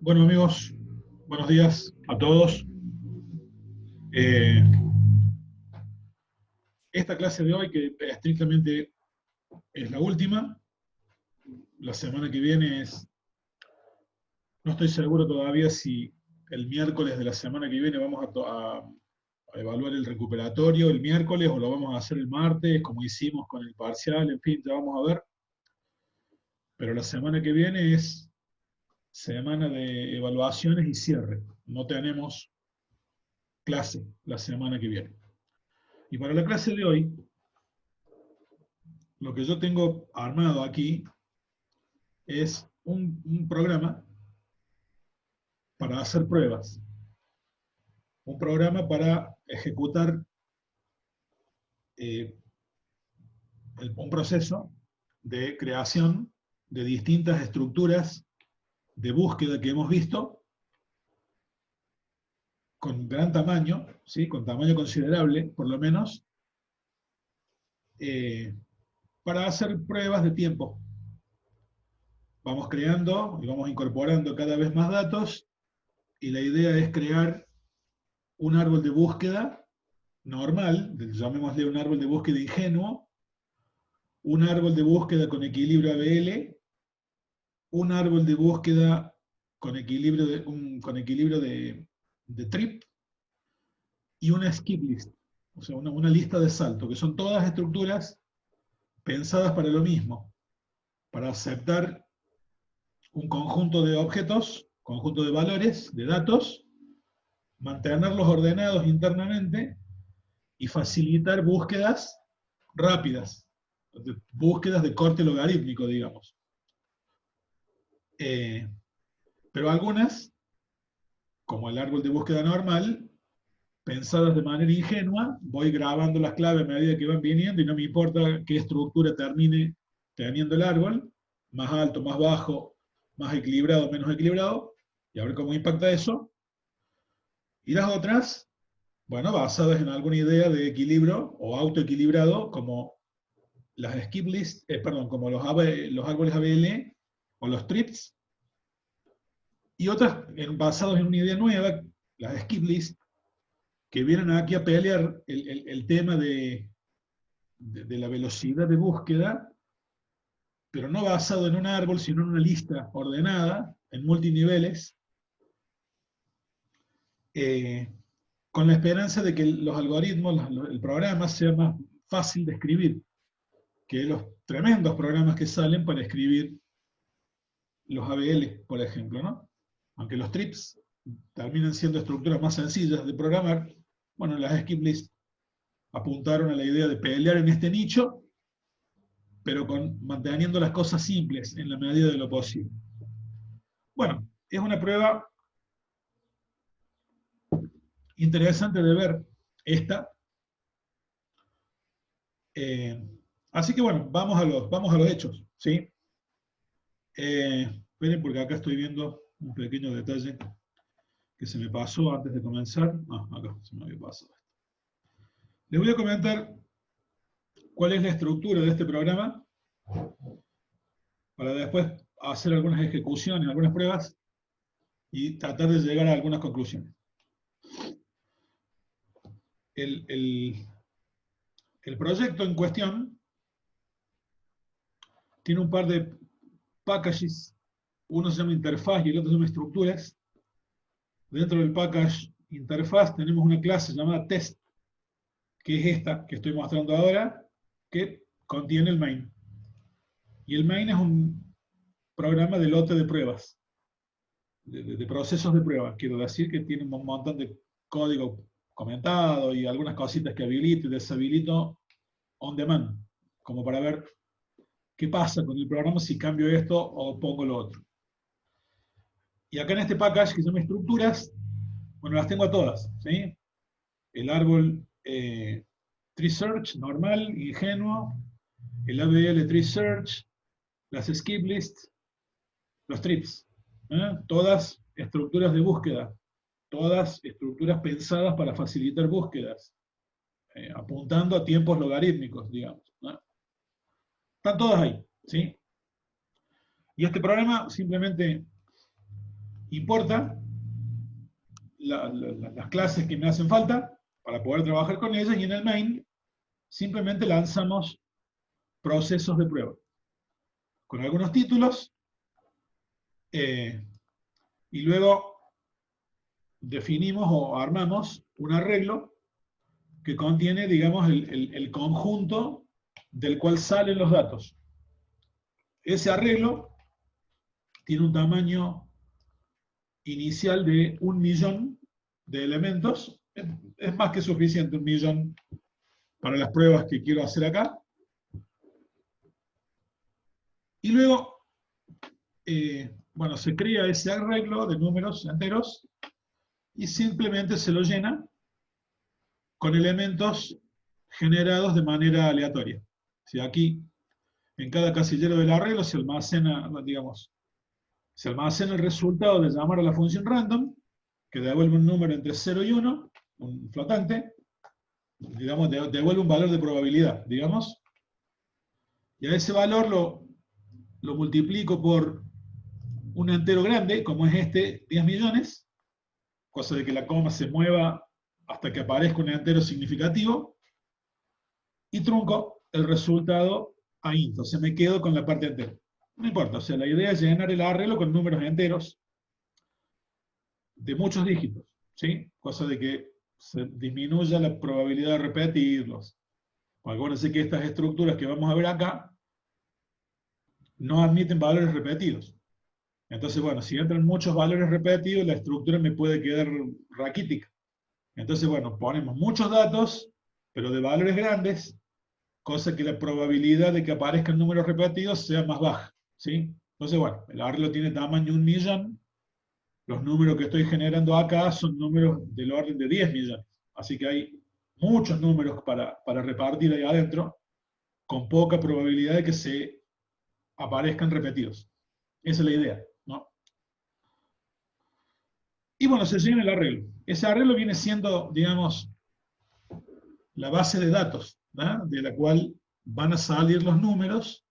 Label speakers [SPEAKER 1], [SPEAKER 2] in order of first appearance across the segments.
[SPEAKER 1] Bueno, amigos, buenos días a todos. Eh, Esta clase de hoy, que estrictamente es la última, la semana que viene no estoy seguro todavía si el miércoles de la semana que viene vamos a evaluar el recuperatorio el miércoles o lo vamos a hacer el martes, como hicimos con el parcial, en fin, ya vamos a ver. Pero la semana que viene es semana de evaluaciones y cierre. No tenemos clase la semana que viene. Y para la clase de hoy, lo que yo tengo armado aquí es un programa para hacer pruebas, un programa para ejecutar eh, un proceso de creación de distintas estructuras de búsqueda que hemos visto con gran tamaño, ¿sí? Con tamaño considerable, por lo menos, eh, para hacer pruebas de tiempo. Vamos creando y vamos incorporando cada vez más datos y la idea es crear un árbol de búsqueda normal, llamémosle un árbol de búsqueda ingenuo, un árbol de búsqueda con equilibrio ABL, un árbol de búsqueda con equilibrio de trip y una skip list, o sea, una lista de salto, que son todas estructuras pensadas para lo mismo, para aceptar un conjunto de objetos, conjunto de valores, de datos, mantenerlos ordenados internamente y facilitar búsquedas rápidas, búsquedas de corte logarítmico, digamos. Pero algunas, como el árbol de búsqueda normal, pensadas de manera ingenua, voy grabando las claves a medida que van viniendo y no me importa qué estructura termine teniendo el árbol, más alto, más bajo, más equilibrado, menos equilibrado, y a ver cómo impacta eso. Y las otras, bueno, basadas en alguna idea de equilibrio o autoequilibrado, como las skip lists, perdón, como los árboles ABL o los trips, y otras basadas en una idea nueva, las skip lists, que vienen aquí a pelear el tema de la velocidad de búsqueda, pero no basado en un árbol, sino en una lista ordenada, en multiniveles, eh, con la esperanza de que los algoritmos, el programa sea más fácil de escribir que los tremendos programas que salen para escribir los ABL, por ejemplo, ¿no? Aunque los trips terminan siendo estructuras más sencillas de programar, bueno, las skip lists apuntaron a la idea de pelear en este nicho, pero manteniendo las cosas simples en la medida de lo posible. Bueno, es una prueba interesante de ver esta. Eh, Así que bueno, vamos a los hechos, ¿sí? Esperen porque acá estoy viendo un pequeño detalle que se me pasó antes de comenzar. Acá se me había pasado. Les voy a comentar cuál es la estructura de este programa para después hacer algunas ejecuciones, algunas pruebas y tratar de llegar a algunas conclusiones. El proyecto en cuestión tiene un par de packages, uno se llama interfaz y el otro se llama estructuras. Dentro del package interfaz tenemos una clase llamada test, que es esta que estoy mostrando ahora, que contiene el main. Y el main es un programa de lote de pruebas, de procesos de prueba. Quiero decir que tiene un montón de código comentado y algunas cositas que habilito y deshabilito on demand, como para ver qué pasa con el programa si cambio esto o pongo lo otro. Y acá en este package que se llama estructuras, bueno, las tengo a todas, ¿sí? El árbol tree search normal, ingenuo, el ABL tree search, las skip lists, los trips, todas estructuras de búsqueda, todas estructuras pensadas para facilitar búsquedas, apuntando a tiempos logarítmicos, digamos, ¿no? Están todas ahí, ¿sí? Y este programa simplemente importa las clases que me hacen falta para poder trabajar con ellas, y en el main simplemente lanzamos procesos de prueba con algunos títulos, y luego definimos o armamos un arreglo que contiene, digamos, el conjunto del cual salen los datos. Ese arreglo tiene un tamaño inicial de 1.000.000 de elementos. Es más que suficiente 1.000.000 para las pruebas que quiero hacer acá. Y luego, bueno, se crea ese arreglo de números enteros y simplemente se lo llena con elementos generados de manera aleatoria. Si aquí, en cada casillero del arreglo se almacena, digamos, se almacena el resultado de llamar a la función random, que devuelve un número entre 0 y 1, un flotante, digamos, devuelve un valor de probabilidad, digamos, y a ese valor lo multiplico por un entero grande, como es este, 10 millones, cosa de que la coma se mueva hasta que aparezca un entero significativo, y trunco el resultado a int, o sea, me quedo con la parte entera. No importa, o sea, la idea es llenar el arreglo con números enteros de muchos dígitos, ¿sí? Cosa de que se disminuya la probabilidad de repetirlos. Acuérdense que estas estructuras que vamos a ver acá no admiten valores repetidos. Entonces, bueno, si entran muchos valores repetidos, la estructura me puede quedar raquítica. Entonces, bueno, ponemos muchos datos, pero de valores grandes, cosa que la probabilidad de que aparezcan números repetidos sea más baja, ¿sí? Entonces, bueno, el arreglo tiene tamaño 1.000.000. Los números que estoy generando acá son números del orden de 10 millones. Así que hay muchos números para repartir ahí adentro, con poca probabilidad de que se aparezcan repetidos. Esa es la idea, ¿no? Y bueno, se llena el arreglo. Ese arreglo viene siendo, digamos, la base de datos, ¿no? De la cual van a salir los números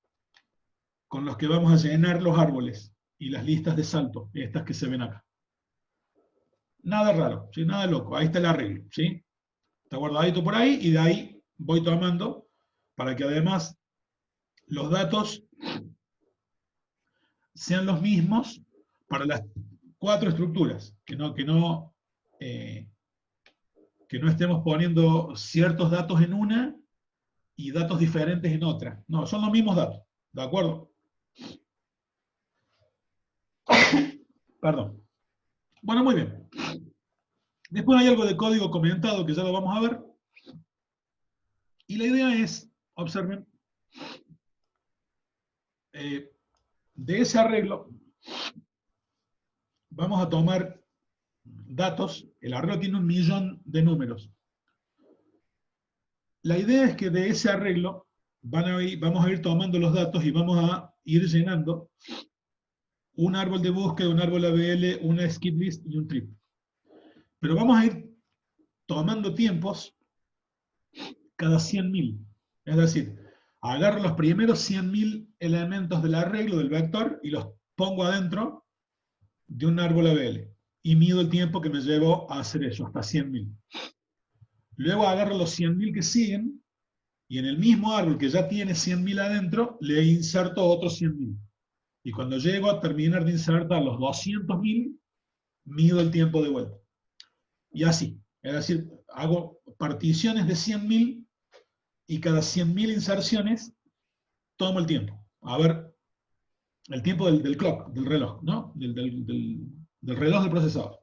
[SPEAKER 1] con los que vamos a llenar los árboles y las listas de salto, estas que se ven acá. Nada raro, ¿sí? Nada loco. Ahí está el arreglo, ¿sí? Está guardadito por ahí, y de ahí voy tomando para que además los datos sean los mismos para las 4 estructuras, que no estemos poniendo ciertos datos en una y datos diferentes en otra. No, son los mismos datos, ¿de acuerdo? Perdón. Bueno, muy bien. Después hay algo de código comentado que ya lo vamos a ver. Y la idea es, observen, de ese arreglo vamos a tomar datos. El arreglo tiene 1.000.000 de números. La idea es que de ese arreglo vamos a ir tomando los datos y vamos a ir llenando un árbol de búsqueda, un árbol ABL, una skip list y un trip. Pero vamos a ir tomando tiempos cada 100.000. Es decir, agarro los primeros 100.000 elementos del arreglo del vector y los pongo adentro de un árbol ABL. Y mido el tiempo que me llevo a hacer eso, hasta 100.000. Luego agarro los 100.000 que siguen, y en el mismo árbol que ya tiene 100.000 adentro, le inserto otros 100.000. Y cuando llego a terminar de insertar los 200.000, mido el tiempo de vuelta. Y así. Es decir, hago particiones de 100.000 y cada 100.000 inserciones tomo el tiempo. A ver, el tiempo del clock, del reloj, ¿no? Del reloj del procesador.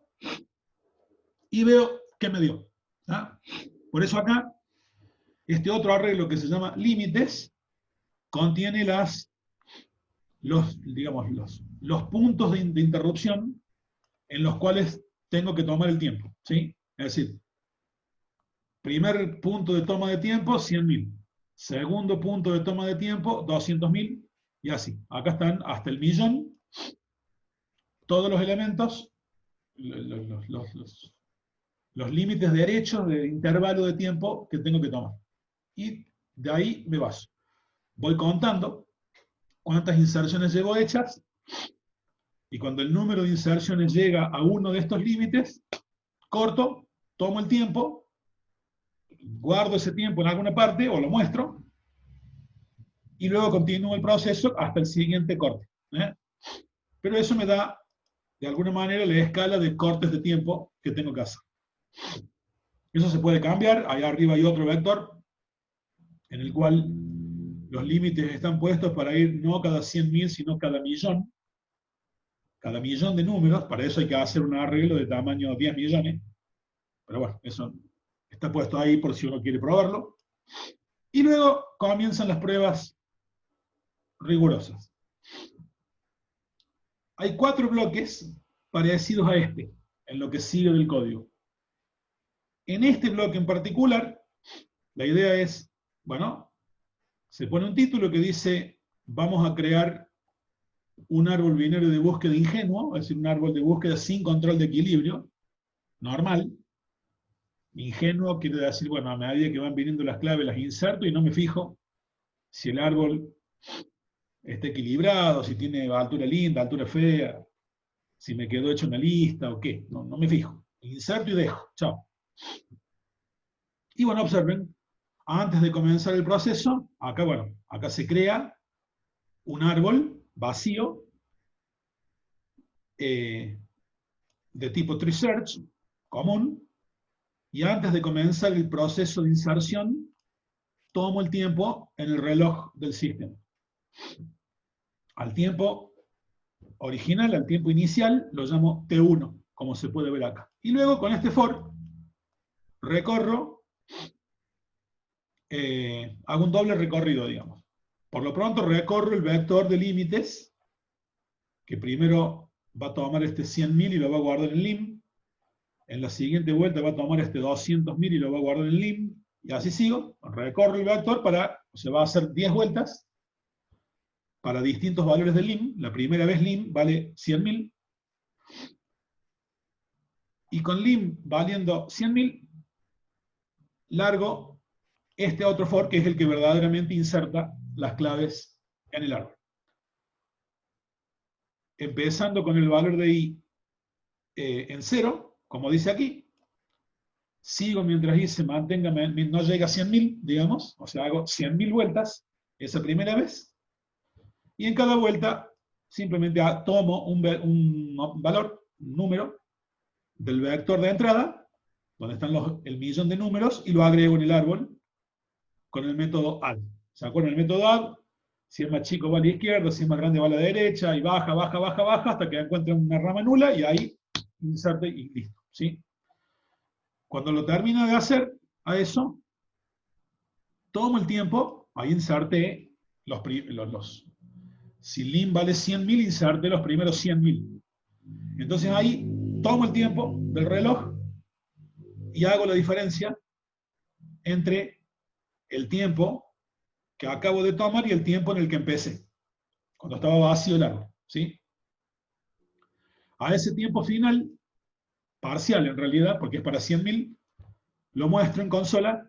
[SPEAKER 1] Y veo qué me dio. ¿Ah? Por eso acá, este otro arreglo que se llama límites, contiene los puntos de interrupción en los cuales tengo que tomar el tiempo, ¿sí? Es decir, primer punto de toma de tiempo, 100.000. Segundo punto de toma de tiempo, 200.000, y así. Acá están hasta el 1.000.000, todos los elementos, los límites derechos de intervalo de tiempo que tengo que tomar. Y de ahí me baso. Voy contando cuántas inserciones llevo hechas, Y cuando el número de inserciones llega a uno de estos límites, corto, tomo el tiempo, guardo ese tiempo en alguna parte o lo muestro, y luego continúo el proceso hasta el siguiente corte. Pero eso me da, de alguna manera, la escala de cortes de tiempo que tengo que hacer. Eso se puede cambiar. Allá arriba hay otro vector en el cual los límites están puestos para ir no cada 100.000, sino cada millón. Cada millón de números. Para eso hay que hacer un arreglo de tamaño 10 millones. Pero bueno, eso está puesto ahí por si uno quiere probarlo. Y luego comienzan las pruebas rigurosas. Hay 4 bloques parecidos a este, en lo que sigue del código. En este bloque en particular, la idea es, bueno, se pone un título que dice, vamos a crear un árbol binario de búsqueda ingenuo, es decir, un árbol de búsqueda sin control de equilibrio, normal. Ingenuo quiere decir, bueno, a medida que van viniendo las claves las inserto y no me fijo si el árbol está equilibrado, si tiene altura linda, altura fea, si me quedó hecho una lista o qué. No me fijo. Inserto y dejo. Chao. Y bueno, observen, antes de comenzar el proceso, acá, bueno, acá se crea un árbol vacío de tipo tree search, común, y antes de comenzar el proceso de inserción, tomo el tiempo en el reloj del sistema. Al tiempo original, al tiempo inicial, lo llamo T1, como se puede ver acá. Y luego con este for, recorro, hago un doble recorrido, digamos. Por lo pronto recorro el vector de límites, que primero va a tomar este 100.000 y lo va a guardar en lim. En la siguiente vuelta va a tomar este 200.000 y lo va a guardar en lim. Y así sigo, recorro el vector se va a hacer 10 vueltas para distintos valores de lim. La primera vez lim vale 100.000. Y con lim valiendo 100.000, largo este otro for, que es el que verdaderamente inserta las claves en el árbol. Empezando con el valor de i en 0, como dice aquí, sigo mientras i se mantenga, no llega a 100.000, digamos, o sea, hago 100.000 vueltas esa primera vez, y en cada vuelta simplemente tomo un valor, un número, del vector de entrada, donde están el millón de números, y lo agrego en el árbol con el método add. ¿Se acuerdan del método add? Si es más chico va a la izquierda, si es más grande va a la derecha, y baja, baja, baja, baja, hasta que encuentren una rama nula, y ahí inserte y listo. ¿Sí? Cuando lo termino de hacer a eso, tomo el tiempo, ahí inserté si lim vale 100.000, inserté los primeros 100.000. Entonces ahí tomo el tiempo del reloj y hago la diferencia entre el tiempo que acabo de tomar y el tiempo en el que empecé, cuando estaba vacío el árbol. ¿Sí? A ese tiempo final, parcial en realidad, porque es para 100.000, lo muestro en consola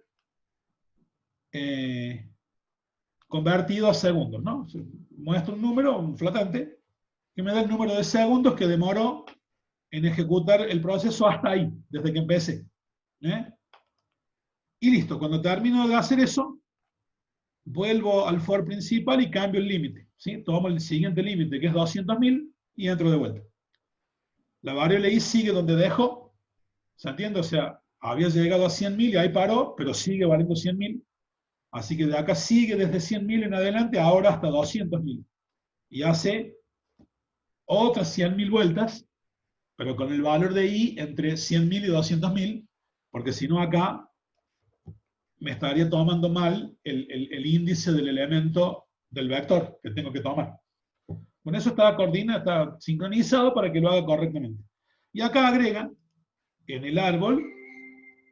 [SPEAKER 1] convertido a segundos, ¿no? Muestro un número, un flotante, que me da el número de segundos que demoró en ejecutar el proceso hasta ahí, desde que empecé. Y listo, cuando termino de hacer eso, vuelvo al for principal y cambio el límite. ¿Sí? Tomo el siguiente límite, que es 200.000, y entro de vuelta. La variable i sigue donde dejó. ¿Se entiende? O sea, había llegado a 100.000 y ahí paró, pero sigue valiendo 100.000. Así que de acá sigue desde 100.000 en adelante, ahora hasta 200.000. Y hace otras 100.000 vueltas, pero con el valor de i entre 100.000 y 200.000, porque si no acá me estaría tomando mal el índice del elemento del vector que tengo que tomar. Con eso está coordinado, está sincronizado para que lo haga correctamente. Y acá agrega en el árbol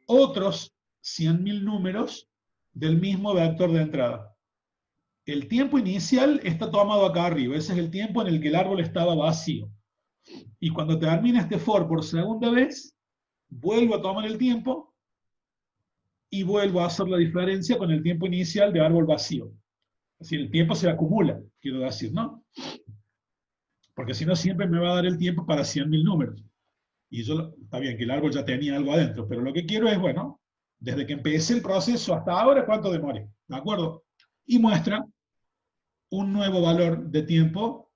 [SPEAKER 1] otros 100.000 números del mismo vector de entrada. El tiempo inicial está tomado acá arriba, ese es el tiempo en el que el árbol estaba vacío. Y cuando termina este for por segunda vez, vuelvo a tomar el tiempo y vuelvo a hacer la diferencia con el tiempo inicial de árbol vacío. Es decir, el tiempo se acumula, quiero decir, ¿no? porque si no siempre me va a dar el tiempo para 100.000 números. Y yo, está bien que el árbol ya tenía algo adentro, pero lo que quiero es, bueno, desde que empecé el proceso hasta ahora, ¿cuánto demoré? ¿De acuerdo? Y muestra un nuevo valor de tiempo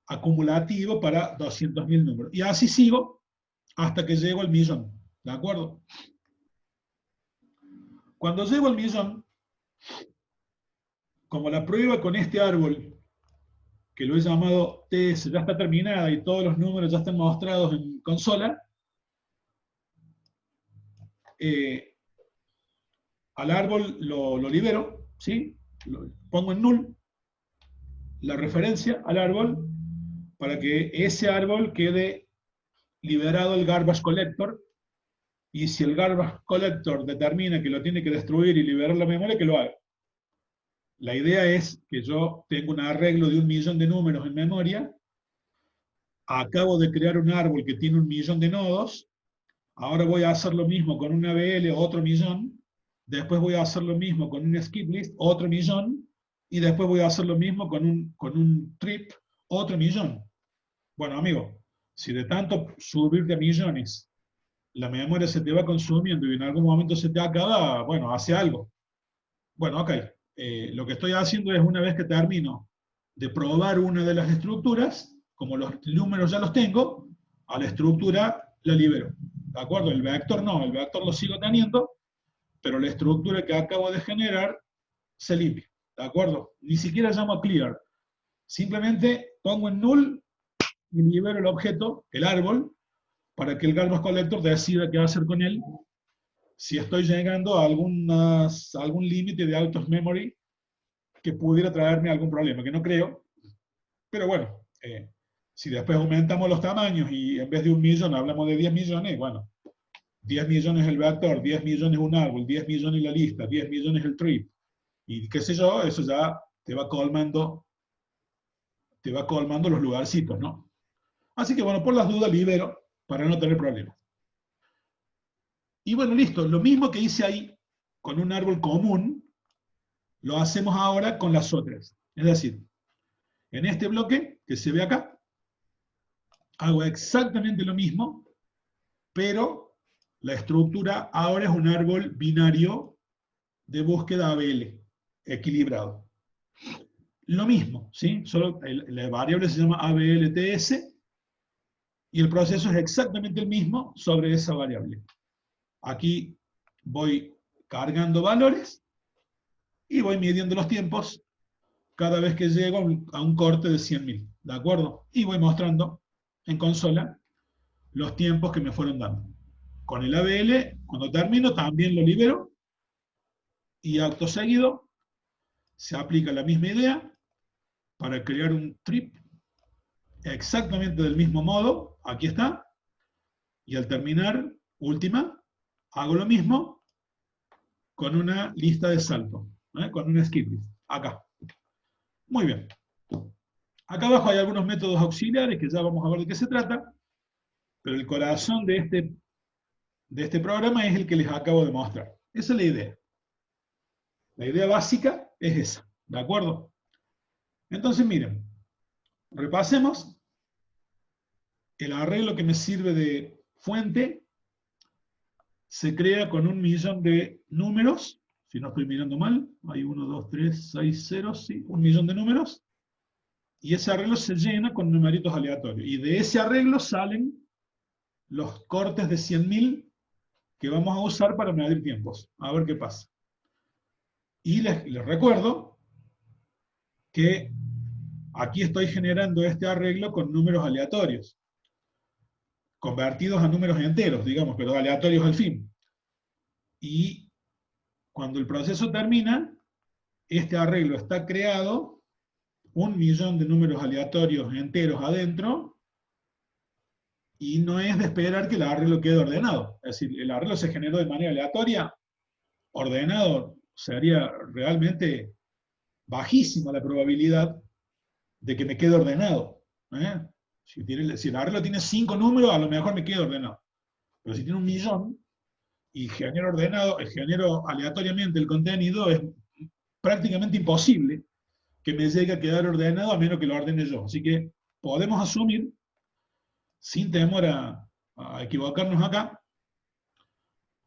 [SPEAKER 1] acumulativo para 200.000 números. Y así sigo hasta que llego al millón. ¿De acuerdo? Cuando llego al millón, como la prueba con este árbol, que lo he llamado TS, ya está terminada y todos los números ya están mostrados en consola, al árbol lo libero, ¿sí? Lo pongo en null la referencia al árbol para que ese árbol quede liberado el garbage collector, y si el garbage collector determina que lo tiene que destruir y liberar la memoria, que lo haga. La idea es que yo tengo un arreglo de 1.000.000 de números en memoria, acabo de crear un árbol que tiene 1.000.000 de nodos, ahora voy a hacer lo mismo con un ABL, otro millón, después voy a hacer lo mismo con un skip list, otro millón, y después voy a hacer lo mismo con un trip, otro millón. Bueno, amigo, si de tanto subir de millones la memoria se te va consumiendo y en algún momento se te acaba, bueno, hace algo. Bueno, ok. Lo que estoy haciendo es, una vez que termino de probar una de las estructuras, como los números ya los tengo, a la estructura la libero. ¿De acuerdo? El vector no, el vector lo sigo teniendo, pero la estructura que acabo de generar se limpia. ¿De acuerdo? Ni siquiera llamo a clear. Simplemente pongo en null y libero el objeto, el árbol, para que el garbage collector decida qué hacer con él si estoy llegando a algún límite de out of memory que pudiera traerme algún problema, que no creo, pero bueno, si después aumentamos los tamaños y en vez de 1.000.000 hablamos de 10 millones, bueno, 10 millones el vector, 10 millones un árbol, 10 millones la lista, 10 millones el tree, y qué sé yo, eso ya te va colmando los lugarcitos, ¿no? Así que bueno, por las dudas libero para no tener problemas. Y bueno, listo, lo mismo que hice ahí con un árbol común, lo hacemos ahora con las otras. Es decir, en este bloque que se ve acá, hago exactamente lo mismo, pero la estructura ahora es un árbol binario de búsqueda ABL, equilibrado. Lo mismo, ¿sí? Solo la variable se llama ABLTS y el proceso es exactamente el mismo sobre esa variable. Aquí voy cargando valores y voy midiendo los tiempos cada vez que llego a un corte de 100.000, ¿de acuerdo? Y voy mostrando en consola los tiempos que me fueron dando. Con el ABL, cuando termino, también lo libero y acto seguido se aplica la misma idea para crear un trip exactamente del mismo modo. Aquí está. Y al terminar, última, hago lo mismo con una lista de salto, con una skip list. Acá. Muy bien. Acá abajo hay algunos métodos auxiliares que ya vamos a ver de qué se trata, pero el corazón de este programa es el que les acabo de mostrar. Esa es la idea. La idea básica es esa, ¿de acuerdo? Entonces, miren, repasemos. El arreglo que me sirve de fuente se crea con 1.000.000 de números, si no estoy mirando mal, hay 1, 2, 3, 6 ceros, sí, 1.000.000 de números, y ese arreglo se llena con numeritos aleatorios, y de ese arreglo salen los cortes de 100.000 que vamos a usar para medir tiempos, a ver qué pasa. Y les recuerdo que aquí estoy generando este arreglo con números aleatorios, convertidos a números enteros, digamos, pero aleatorios al fin. Y cuando el proceso termina, este arreglo está creado, 1.000.000 de números aleatorios enteros adentro, y no es de esperar que el arreglo quede ordenado. Es decir, el arreglo se generó de manera aleatoria, ordenado, sería realmente bajísima la probabilidad de que me quede ordenado. Si el arreglo tiene 5 números, a lo mejor me queda ordenado. Pero si tiene 1.000.000 y genero aleatoriamente el contenido, es prácticamente imposible que me llegue a quedar ordenado a menos que lo ordene yo. Así que podemos asumir, sin temor a equivocarnos acá,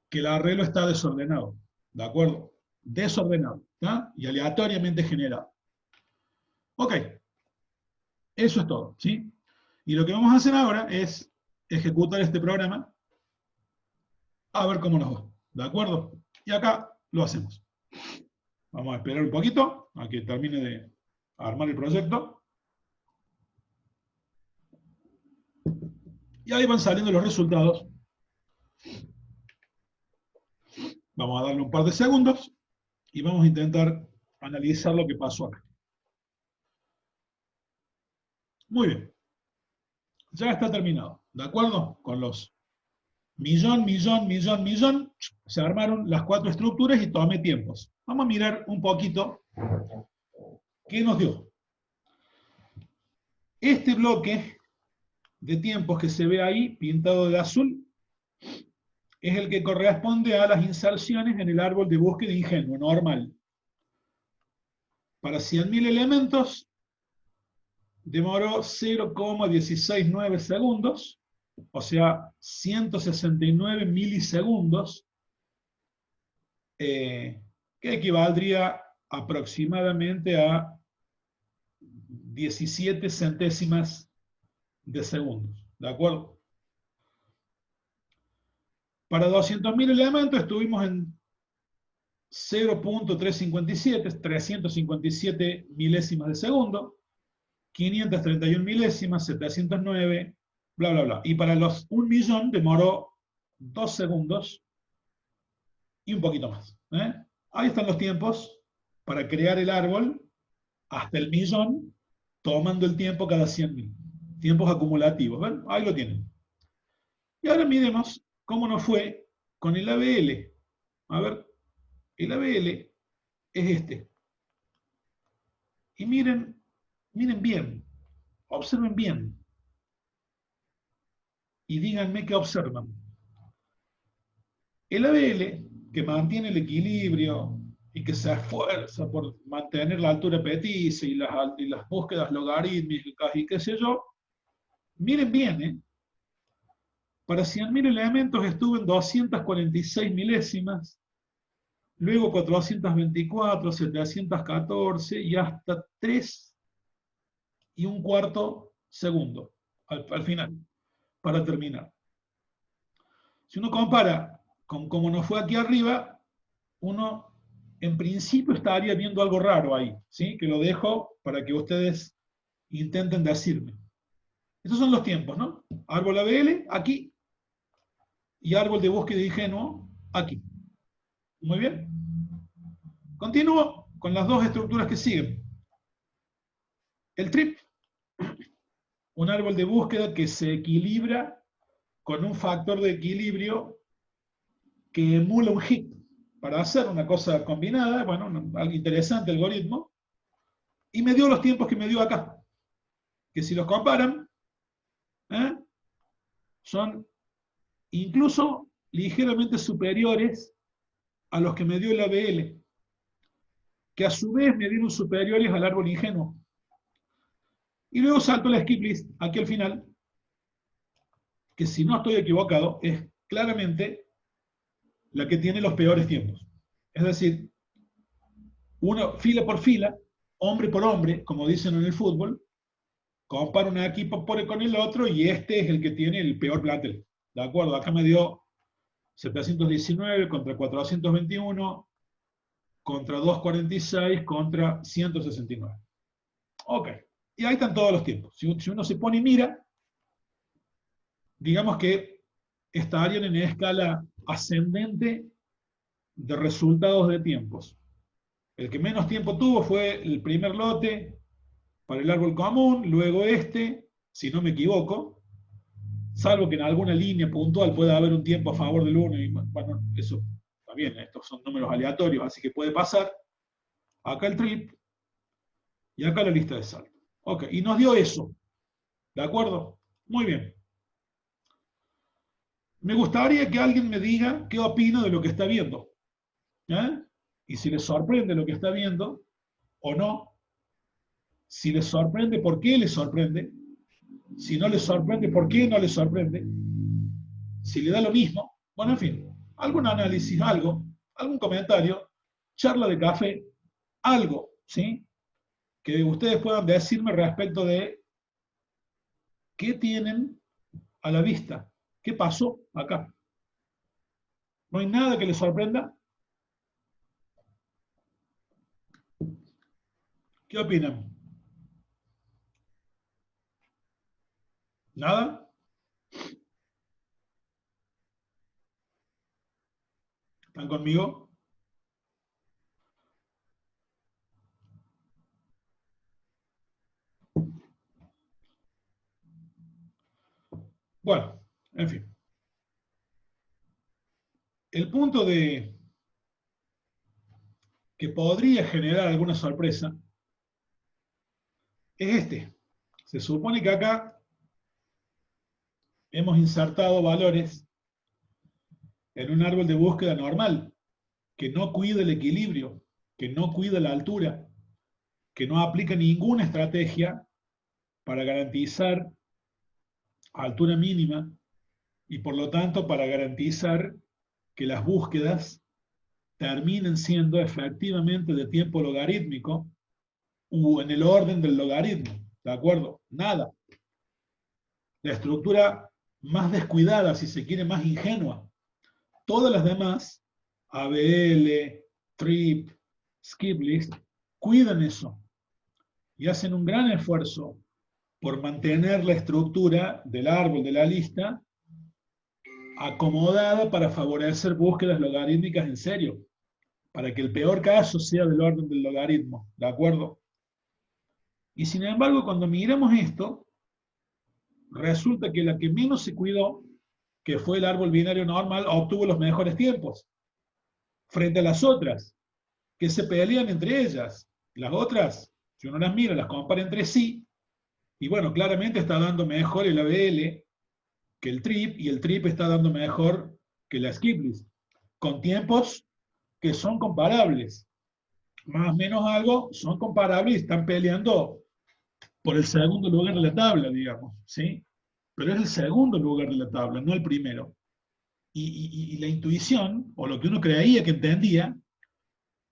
[SPEAKER 1] que el arreglo está desordenado, ¿de acuerdo? Desordenado, ¿tá? Y aleatoriamente generado. Ok, eso es todo, ¿sí? Y lo que vamos a hacer ahora es ejecutar este programa a ver cómo nos va, ¿de acuerdo? Y acá lo hacemos. Vamos a esperar un poquito a que termine de armar el proyecto. Y ahí van saliendo los resultados. Vamos a darle un par de segundos y vamos a intentar analizar lo que pasó acá. Muy bien. Ya está terminado, ¿de acuerdo? Con los millón, se armaron las 4 estructuras y tomé tiempos. Vamos a mirar un poquito qué nos dio. Este bloque de tiempos que se ve ahí, pintado de azul, es el que corresponde a las inserciones en el árbol de búsqueda ingenuo, normal. Para 100.000 elementos, demoró 0,169 segundos, o sea, 169 milisegundos, que equivaldría aproximadamente a 17 centésimas de segundos, ¿de acuerdo? Para 200.000 elementos estuvimos en 357 milésimas de segundo, 531 milésimas, 709, bla, bla, bla. Y para los 1 millón demoró 2 segundos y un poquito más. Ahí están los tiempos para crear el árbol hasta el millón, tomando el tiempo cada 100.000. Tiempos acumulativos, ¿ven? Ahí lo tienen. Y ahora miremos cómo nos fue con el ABL. A ver, el ABL es este. Y miren bien, observen bien. Y díganme qué observan. El ABL, que mantiene el equilibrio y que se esfuerza por mantener la altura petiza y las búsquedas logarítmicas y qué sé yo, miren bien, para 100.000 elementos estuve en 246 milésimas, luego 424, 714 y hasta 3 y un cuarto segundo al final, para terminar. Si uno compara con cómo nos fue aquí arriba, uno en principio estaría viendo algo raro ahí, ¿sí? Que lo dejo para que ustedes intenten decirme. Estos son los tiempos, ¿no? Árbol ABL, aquí, y árbol de búsqueda ingenuo, aquí. Muy bien. Continúo con las dos estructuras que siguen. El trip, un árbol de búsqueda que se equilibra con un factor de equilibrio que emula un hit para hacer una cosa combinada, bueno, algo interesante algoritmo, y me dio los tiempos que me dio acá, que si los comparan, son incluso ligeramente superiores a los que me dio el ABL, que a su vez me dieron superiores al árbol ingenuo. Y luego salto la skip list aquí al final, que si no estoy equivocado, es claramente la que tiene los peores tiempos. Es decir, uno fila por fila, hombre por hombre, como dicen en el fútbol, compara un equipo con el otro y este es el que tiene el peor plantel. ¿De acuerdo? Acá me dio 719 contra 421, contra 246, contra 169. Ok. Y ahí están todos los tiempos. Si uno se pone y mira, digamos que estarían en escala ascendente de resultados de tiempos. El que menos tiempo tuvo fue el primer lote para el árbol común, luego este, si no me equivoco, salvo que en alguna línea puntual pueda haber un tiempo a favor del 1, y bueno, eso está bien, estos son números aleatorios, así que puede pasar. Acá el trip, y acá la lista de salto. Ok, y nos dio eso, ¿de acuerdo? Muy bien. Me gustaría que alguien me diga qué opina de lo que está viendo. Y si les sorprende lo que está viendo, o no. Si les sorprende, ¿por qué les sorprende? Si no le sorprende, ¿por qué no le sorprende? Si le da lo mismo, bueno, en fin, algún análisis, algo, algún comentario, charla de café, algo, ¿sí? Que ustedes puedan decirme respecto de qué tienen a la vista, qué pasó acá. ¿No hay nada que les sorprenda? ¿Qué opinan? ¿Nada? ¿Están conmigo? Bueno, en fin. El punto de que podría generar alguna sorpresa es este. Se supone que acá hemos insertado valores en un árbol de búsqueda normal, que no cuida el equilibrio, que no cuida la altura, que no aplica ninguna estrategia para garantizar altura mínima y por lo tanto para garantizar que las búsquedas terminen siendo efectivamente de tiempo logarítmico o en el orden del logaritmo. ¿De acuerdo? Nada. La estructura más descuidada, si se quiere, más ingenua. Todas las demás, ABL, TRIP, skip list, cuidan eso y hacen un gran esfuerzo por mantener la estructura del árbol de la lista acomodada para favorecer búsquedas logarítmicas en serio, para que el peor caso sea del orden del logaritmo, ¿de acuerdo? Y sin embargo, cuando miramos esto, resulta que la que menos se cuidó, que fue el árbol binario normal, obtuvo los mejores tiempos, frente a las otras, que se pelean entre ellas. Las otras, si uno las mira, las compara entre sí, y bueno, claramente está dando mejor el ABL que el TRIP, y el TRIP está dando mejor que la skip list, con tiempos que son comparables. Más o menos algo, son comparables y están peleando por el segundo lugar de la tabla, digamos, ¿sí? Pero es el segundo lugar de la tabla, no el primero. Y la intuición, o lo que uno creía que entendía,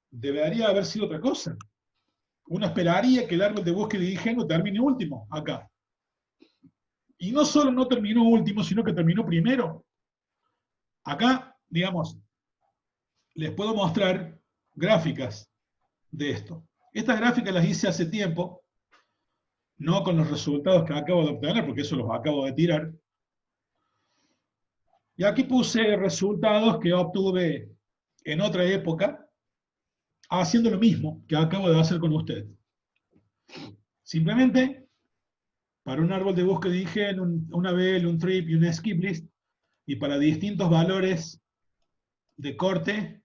[SPEAKER 1] debería haber sido otra cosa. Uno esperaría que el árbol de búsqueda de ingenuo termine último, acá. Y no solo no terminó último, sino que terminó primero. Acá, digamos, les puedo mostrar gráficas de esto. Estas gráficas las hice hace tiempo, no con los resultados que acabo de obtener, porque eso los acabo de tirar. Y aquí puse resultados que obtuve en otra época, haciendo lo mismo que acabo de hacer con ustedes. Simplemente, para un árbol de búsqueda de ingenio, una ABL, un TRIP y un skip list, y para distintos valores de corte,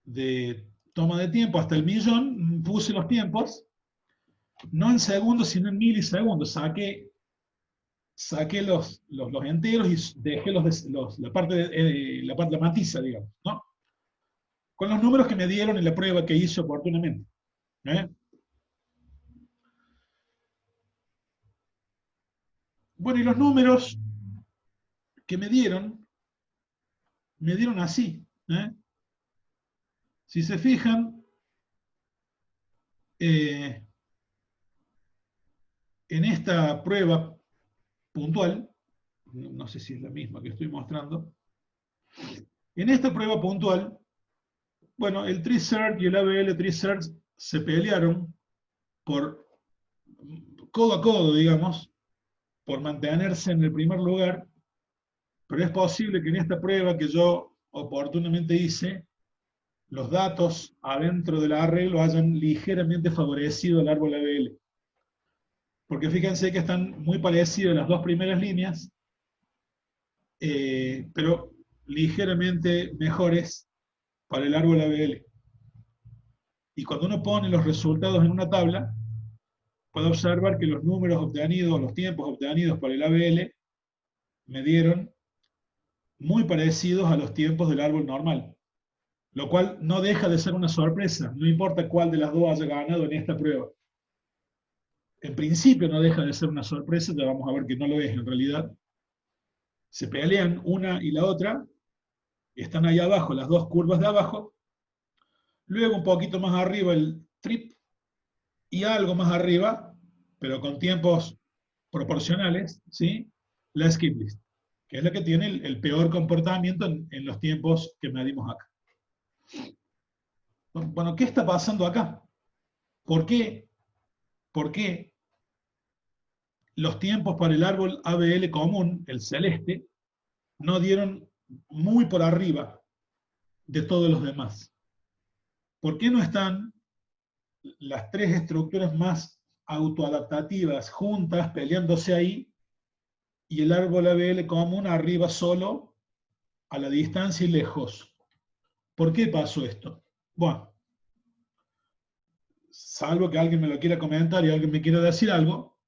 [SPEAKER 1] de toma de tiempo hasta el millón, puse los tiempos, no en segundos, sino en milisegundos. Saqué los enteros y dejé la parte la matiza, digamos, ¿no? Con los números que me dieron en la prueba que hice oportunamente. ¿Eh? Bueno, y los números que me dieron así. ¿Eh? Si se fijan, en esta prueba puntual, no sé si es la misma que estoy mostrando, en esta prueba puntual, bueno, el TreeSearch y el ABL TreeSearch se pelearon por codo a codo, digamos, por mantenerse en el primer lugar, pero es posible que en esta prueba que yo oportunamente hice, los datos adentro del arreglo hayan ligeramente favorecido al árbol ABL. Porque fíjense que están muy parecidas las dos primeras líneas, pero ligeramente mejores para el árbol ABL. Y cuando uno pone los resultados en una tabla, puede observar que los números obtenidos, los tiempos obtenidos por el ABL, me dieron muy parecidos a los tiempos del árbol normal, lo cual no deja de ser una sorpresa, no importa cuál de las dos haya ganado en esta prueba. en principio no deja de ser una sorpresa, ya vamos a ver que no lo es en realidad. Se pelean una y la otra, están ahí abajo, las dos curvas de abajo, luego un poquito más arriba el trip, y algo más arriba, pero con tiempos proporcionales, ¿sí? La skip list, que es la que tiene el peor comportamiento en los tiempos que medimos acá. Bueno, ¿qué está pasando acá? ¿Por qué? ¿Por qué los tiempos para el árbol ABL común, el celeste, no dieron muy por arriba de todos los demás? ¿Por qué no están las tres estructuras más autoadaptativas juntas peleándose ahí y el árbol ABL común arriba solo, a la distancia y lejos? ¿Por qué pasó esto? Bueno, salvo que alguien me lo quiera comentar y alguien me quiera decir algo,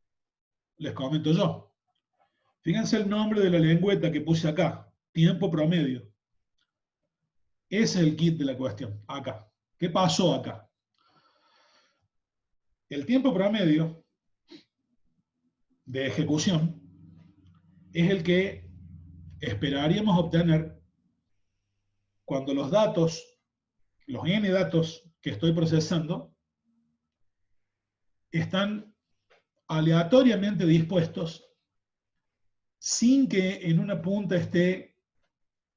[SPEAKER 1] les comento yo. Fíjense el nombre de la lengüeta que puse acá, tiempo promedio. Ese es el kit de la cuestión, acá. ¿Qué pasó acá? El tiempo promedio de ejecución es el que esperaríamos obtener cuando los datos, los n datos que estoy procesando, están aleatoriamente dispuestos sin que en una punta esté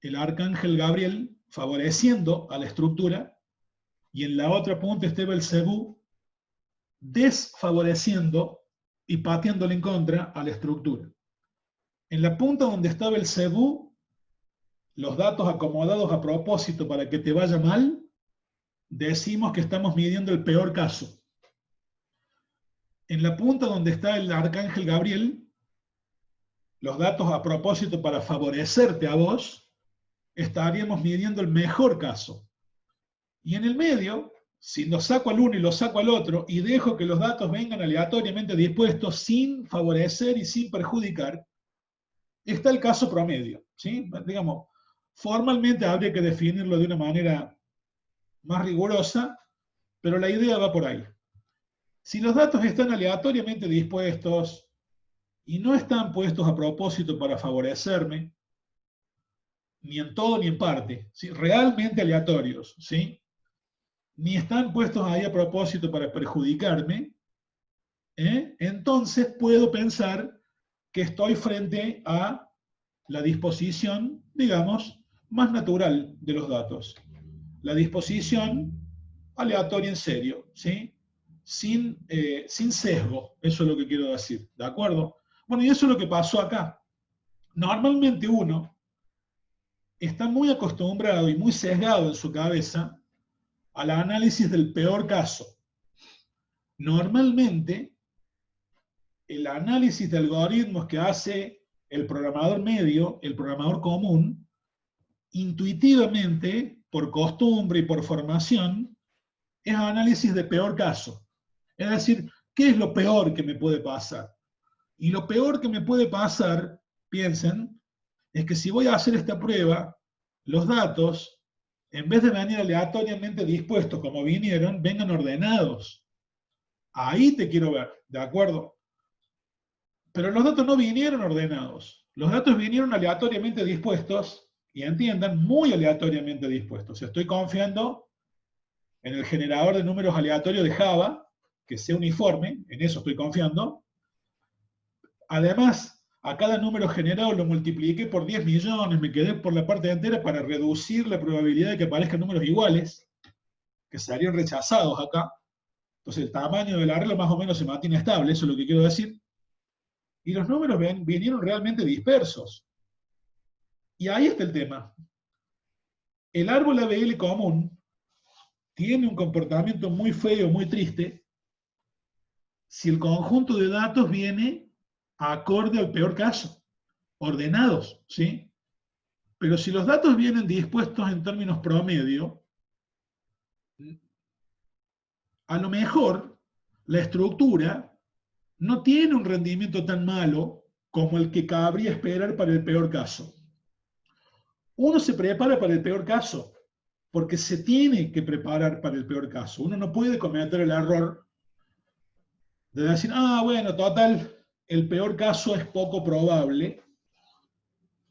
[SPEAKER 1] el arcángel Gabriel favoreciendo a la estructura y en la otra punta esté Belcebú desfavoreciendo y pateándole en contra a la estructura. En la punta donde está Belcebú, los datos acomodados a propósito para que te vaya mal, decimos que estamos midiendo el peor caso. En la punta donde está el arcángel Gabriel, los datos a propósito para favorecerte a vos, estaríamos midiendo el mejor caso. Y en el medio, si lo saco al uno y lo saco al otro y dejo que los datos vengan aleatoriamente dispuestos sin favorecer y sin perjudicar, está el caso promedio, ¿sí? Digamos, formalmente habría que definirlo de una manera más rigurosa, pero la idea va por ahí. Si los datos están aleatoriamente dispuestos y no están puestos a propósito para favorecerme, ni en todo ni en parte, ¿sí? Realmente aleatorios, ¿sí? Ni están puestos ahí a propósito para perjudicarme, entonces puedo pensar que estoy frente a la disposición, digamos, más natural de los datos. La disposición aleatoria en serio, ¿sí? Sin sesgo, eso es lo que quiero decir, ¿de acuerdo? Bueno, y eso es lo que pasó acá. Normalmente uno está muy acostumbrado y muy sesgado en su cabeza al análisis del peor caso. Normalmente, el análisis de algoritmos que hace el programador medio, el programador común, intuitivamente, por costumbre y por formación, es análisis de peor caso. Es decir, ¿qué es lo peor que me puede pasar? Y lo peor que me puede pasar, piensen, es que si voy a hacer esta prueba, los datos, en vez de venir aleatoriamente dispuestos como vinieron, vengan ordenados. Ahí te quiero ver, ¿de acuerdo? Pero los datos no vinieron ordenados. Los datos vinieron aleatoriamente dispuestos, y entiendan, muy aleatoriamente dispuestos. Estoy confiando en el generador de números aleatorios de Java, que sea uniforme, en eso estoy confiando. Además, a cada número generado lo multipliqué por 10 millones, me quedé por la parte entera para reducir la probabilidad de que aparezcan números iguales, que serían rechazados acá. Entonces el tamaño del arreglo más o menos se mantiene estable, eso es lo que quiero decir. Y los números vinieron realmente dispersos. Y ahí está el tema. El árbol ABL común tiene un comportamiento muy feo, muy triste, si el conjunto de datos viene acorde al peor caso, ordenados, ¿sí? Pero si los datos vienen dispuestos en términos promedio, a lo mejor la estructura no tiene un rendimiento tan malo como el que cabría esperar para el peor caso. Uno se prepara para el peor caso, porque se tiene que preparar para el peor caso. Uno no puede cometer el error De decir, ah, bueno, total, el peor caso es poco probable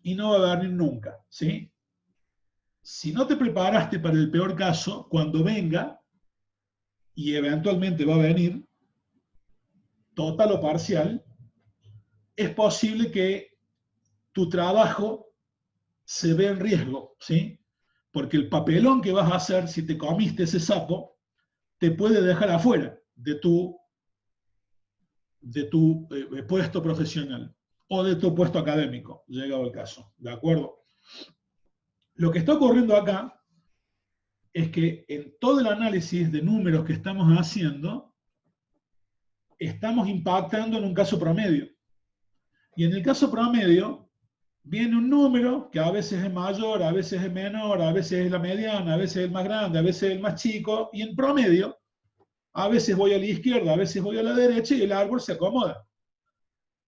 [SPEAKER 1] y no va a venir nunca, ¿sí? Si no te preparaste para el peor caso, cuando venga, y eventualmente va a venir, total o parcial, es posible que tu trabajo se vea en riesgo, ¿sí? Porque el papelón que vas a hacer si te comiste ese sapo te puede dejar afuera de tu puesto profesional o de tu puesto académico, llegado el caso, ¿de acuerdo? Lo que está ocurriendo acá es que en todo el análisis de números que estamos haciendo, estamos impactando en un caso promedio. Y en el caso promedio, viene un número que a veces es mayor, a veces es menor, a veces es la mediana, a veces es el más grande, a veces es el más chico, y en promedio, a veces voy a la izquierda, a veces voy a la derecha y el árbol se acomoda.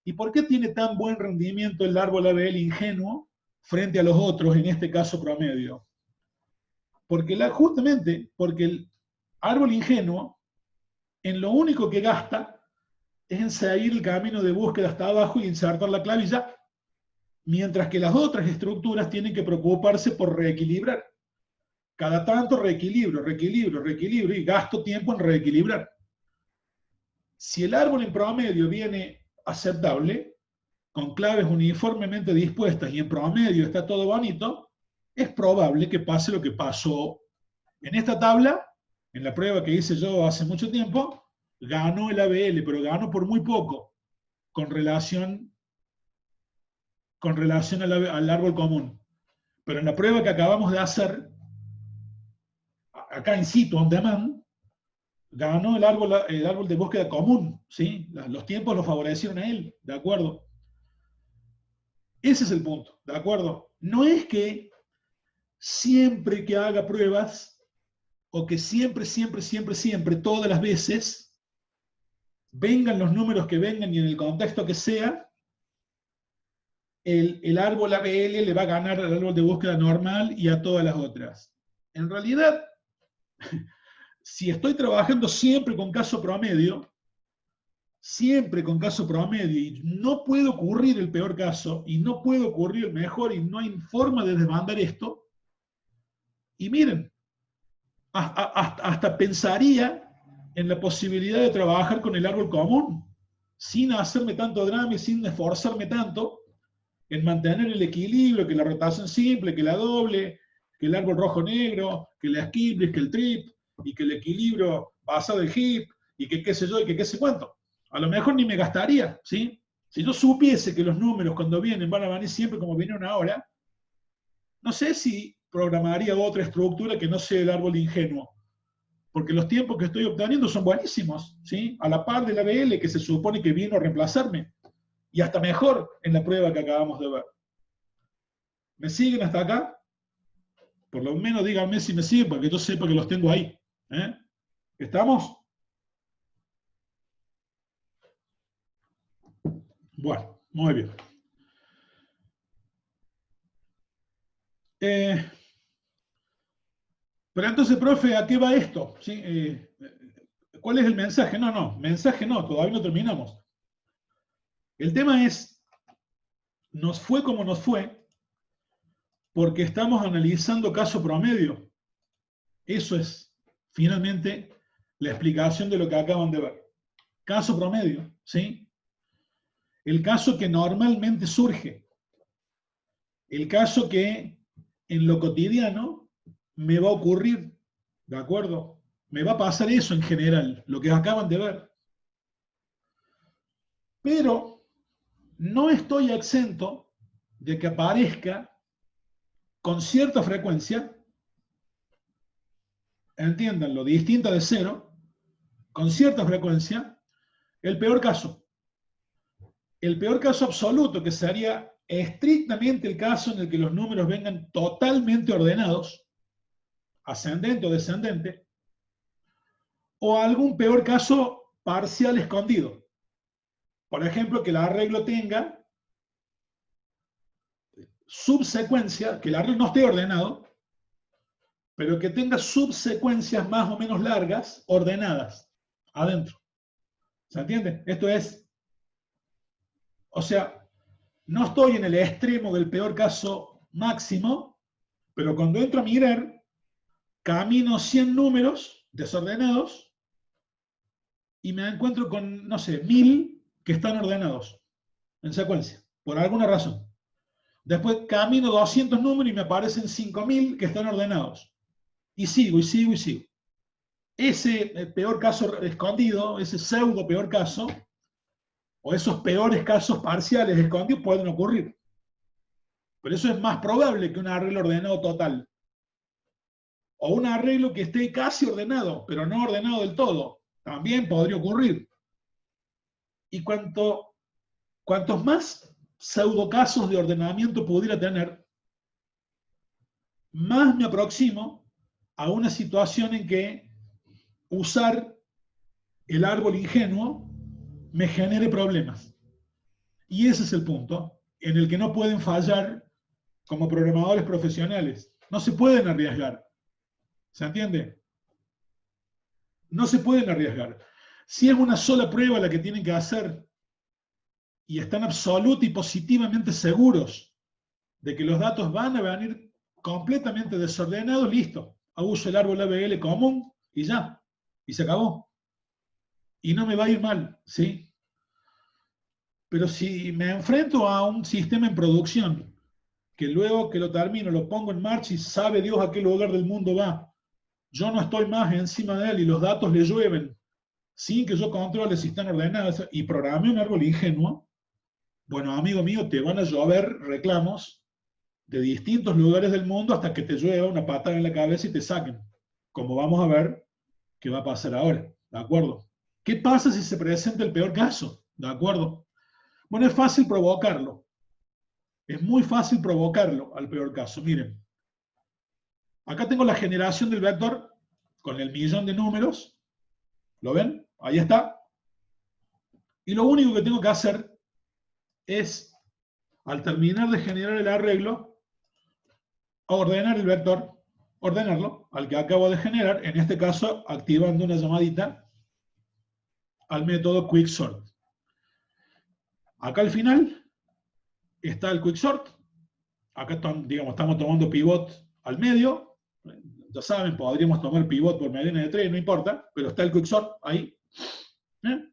[SPEAKER 1] ¿Y por qué tiene tan buen rendimiento el árbol ABL ingenuo frente a los otros, en este caso promedio? Justamente porque el árbol ingenuo, en lo único que gasta, es en seguir el camino de búsqueda hasta abajo y insertar la clave y ya. Mientras que las otras estructuras tienen que preocuparse por reequilibrar. Cada tanto reequilibrio, reequilibrio, reequilibrio y gasto tiempo en reequilibrar. Si el árbol en promedio viene aceptable, con claves uniformemente dispuestas y en promedio está todo bonito, es probable que pase lo que pasó en esta tabla, en la prueba que hice yo hace mucho tiempo. Ganó el ABL, pero ganó por muy poco con relación al árbol común. Pero en la prueba que acabamos de hacer, acá in situ, on demand, ganó el árbol de búsqueda común, ¿sí? Los tiempos lo favorecieron a él, ¿de acuerdo? Ese es el punto, ¿de acuerdo? No es que siempre que haga pruebas, o que siempre, siempre, siempre, siempre, todas las veces, vengan los números que vengan y en el contexto que sea, el árbol ABL le va a ganar al árbol de búsqueda normal y a todas las otras. En realidad, si estoy trabajando siempre con caso promedio, y no puede ocurrir el peor caso, y no puede ocurrir el mejor, y no hay forma de desbandar esto, y miren, hasta pensaría en la posibilidad de trabajar con el árbol común, sin hacerme tanto drama y sin esforzarme tanto en mantener el equilibrio, que la rotación simple, que la doble, que el árbol rojo-negro, que la skip, que el trip, y que el equilibrio basado en hip, y que qué sé yo, y que qué sé cuánto. A lo mejor ni me gastaría, ¿sí? Si yo supiese que los números cuando vienen van a venir siempre como vinieron ahora, no sé si programaría otra estructura que no sea el árbol ingenuo, porque los tiempos que estoy obteniendo son buenísimos, ¿sí? A la par del ABL que se supone que vino a reemplazarme, y hasta mejor en la prueba que acabamos de ver. ¿Me siguen hasta acá? Por lo menos díganme si me siguen para que yo sepa que los tengo ahí. ¿Eh? ¿Estamos? Bueno, muy bien. Pero entonces, profe, ¿a qué va esto? ¿Sí? ¿Cuál es el mensaje? No, mensaje no, todavía no terminamos. El tema es, nos fue como nos fue, porque estamos analizando caso promedio. Eso es, finalmente, la explicación de lo que acaban de ver. Caso promedio, ¿sí? El caso que normalmente surge. El caso que en lo cotidiano me va a ocurrir, ¿de acuerdo? Me va a pasar eso en general, lo que acaban de ver. Pero no estoy exento de que aparezca con cierta frecuencia, entiéndanlo, distinta de cero, con cierta frecuencia, el peor caso. El peor caso absoluto, que sería estrictamente el caso en el que los números vengan totalmente ordenados, ascendente o descendente, o algún peor caso parcial escondido. Por ejemplo, que el arreglo tenga subsecuencia, que el arreglo no esté ordenado, pero que tenga subsecuencias más o menos largas ordenadas adentro. ¿Se entiende? Esto es, o sea, no estoy en el extremo del peor caso máximo, pero cuando entro a mirar, camino 100 números desordenados y me encuentro con, no sé, 1000 que están ordenados en secuencia, por alguna razón. Después camino 200 números y me aparecen 5000 que están ordenados. Y sigo, y sigo, y sigo. Ese peor caso escondido, ese pseudo peor caso, o esos peores casos parciales escondidos pueden ocurrir. Pero eso es más probable que un arreglo ordenado total. O un arreglo que esté casi ordenado, pero no ordenado del todo. También podría ocurrir. Y cuantos más pseudo casos de ordenamiento pudiera tener, más me aproximo a una situación en que usar el árbol ingenuo me genere problemas. Y ese es el punto en el que no pueden fallar como programadores profesionales. No se pueden arriesgar. ¿Se entiende? No se pueden arriesgar. Si es una sola prueba la que tienen que hacer y están absoluta y positivamente seguros de que los datos van a venir completamente desordenados, listo. Uso el árbol ABL común y ya. Y se acabó. Y no me va a ir mal, ¿sí? Pero si me enfrento a un sistema en producción, que luego que lo termino, lo pongo en marcha y sabe Dios a qué lugar del mundo va, yo no estoy más encima de él y los datos le llueven, sin que yo controle si están ordenados y programe un árbol ingenuo, bueno, amigo mío, te van a llover reclamos de distintos lugares del mundo hasta que te llueva una patada en la cabeza y te saquen, como vamos a ver qué va a pasar ahora, ¿de acuerdo? ¿Qué pasa si se presenta el peor caso? ¿De acuerdo? Bueno, es fácil provocarlo. Es muy fácil provocarlo al peor caso. Miren, acá tengo la generación del vector con el millón de números. ¿Lo ven? Ahí está. Y lo único que tengo que hacer es, al terminar de generar el arreglo, ordenar el vector, ordenarlo al que acabo de generar, en este caso activando una llamadita al método quicksort. Acá al final está el quicksort. Acá digamos, estamos tomando pivot al medio. Ya saben, podríamos tomar pivot por mediana de 3, no importa, pero está el quicksort ahí. ¿Eh?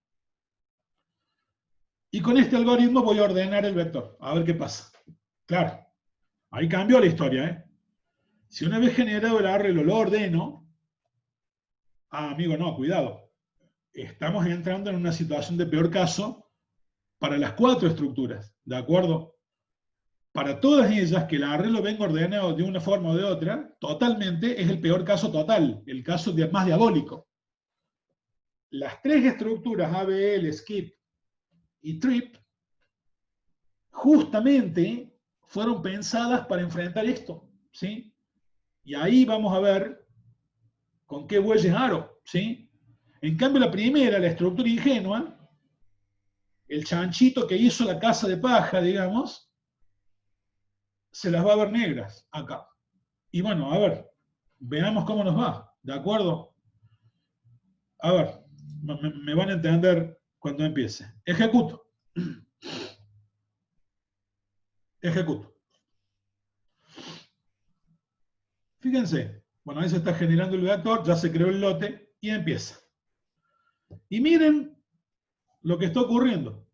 [SPEAKER 1] Y con este algoritmo voy a ordenar el vector, a ver qué pasa. Claro, ahí cambió la historia. ¿Eh? Si una vez generado el arreglo lo ordeno, amigo, no, cuidado. Estamos entrando en una situación de peor caso para las 4 estructuras, ¿de acuerdo? Para todas ellas que el arreglo venga ordenado de una forma o de otra, totalmente es el peor caso total, el caso más diabólico. Las 3 estructuras ABL, skip y trip justamente fueron pensadas para enfrentar esto, ¿sí? Y ahí vamos a ver con qué bueyes aro, ¿sí? En cambio la primera, la estructura ingenua, el chanchito que hizo la casa de paja, digamos, se las va a ver negras acá. Y bueno, a ver, veamos cómo nos va, ¿de acuerdo? A ver, me van a entender cuando empiece. Ejecuto. Ejecuto. Fíjense, bueno, ahí se está generando el vector, ya se creó el lote y empieza. Y miren lo que está ocurriendo.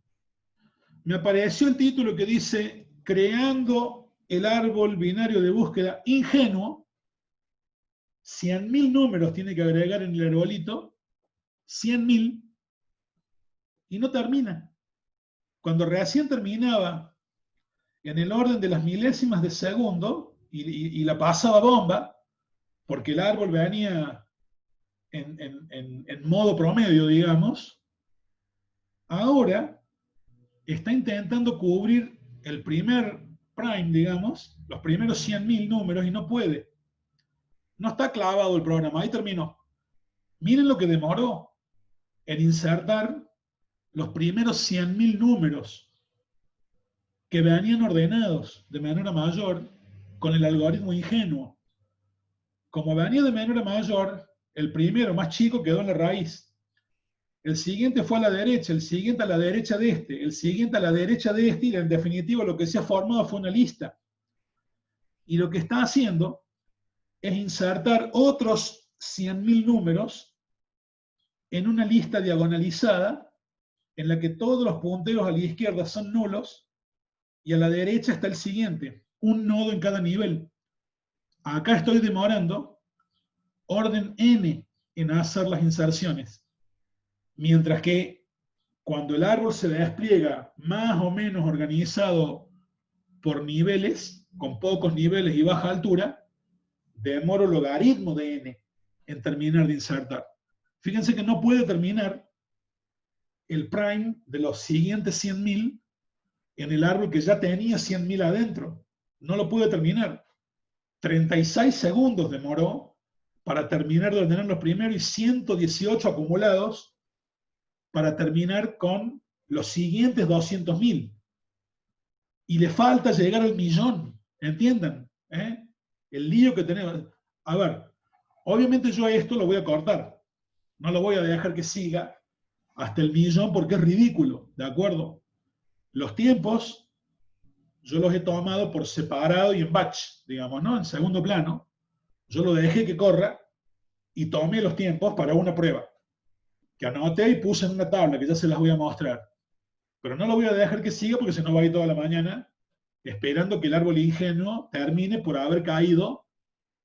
[SPEAKER 1] Me apareció el título que dice creando el árbol binario de búsqueda ingenuo. 100.000 números tiene que agregar en el arbolito, 100.000, y no termina. Cuando recién terminaba en el orden de las milésimas de segundo y la pasaba bomba, porque el árbol venía en modo promedio, digamos, ahora está intentando cubrir el primer prime, digamos, los primeros 100.000 números y no puede. No está clavado el programa, ahí terminó. Miren lo que demoró en insertar los primeros 100.000 números que venían ordenados de manera mayor con el algoritmo ingenuo. Como venía de manera mayor, el primero más chico quedó en la raíz. el siguiente fue a la derecha, el siguiente a la derecha de este, el siguiente a la derecha de este, y en definitiva lo que se ha formado fue una lista. Y lo que está haciendo es insertar otros 100.000 números en una lista diagonalizada en la que todos los punteros a la izquierda son nulos y a la derecha está el siguiente, un nodo en cada nivel. Acá estoy demorando orden n en hacer las inserciones, mientras que cuando el árbol se despliega más o menos organizado por niveles, con pocos niveles y baja altura, demoro logaritmo de n en terminar de insertar. Fíjense que no puede terminar el prime de los siguientes 100.000 en el árbol que ya tenía 100.000 adentro. No lo pude terminar. 36 segundos demoró para terminar de ordenar los primeros y 118 acumulados para terminar con los siguientes 200.000. Y le falta llegar al millón. ¿Entiendan? El lío que tenemos. A ver, obviamente yo esto lo voy a cortar. No lo voy a dejar que siga hasta el millón porque es ridículo. ¿De acuerdo? Los tiempos yo los he tomado por separado y en batch, digamos, ¿no? En segundo plano. Yo lo dejé que corra y tomé los tiempos para una prueba, que anoté y puse en una tabla, que ya se las voy a mostrar. Pero no lo voy a dejar que siga porque se nos va a ir toda la mañana esperando que el árbol ingenuo termine por haber caído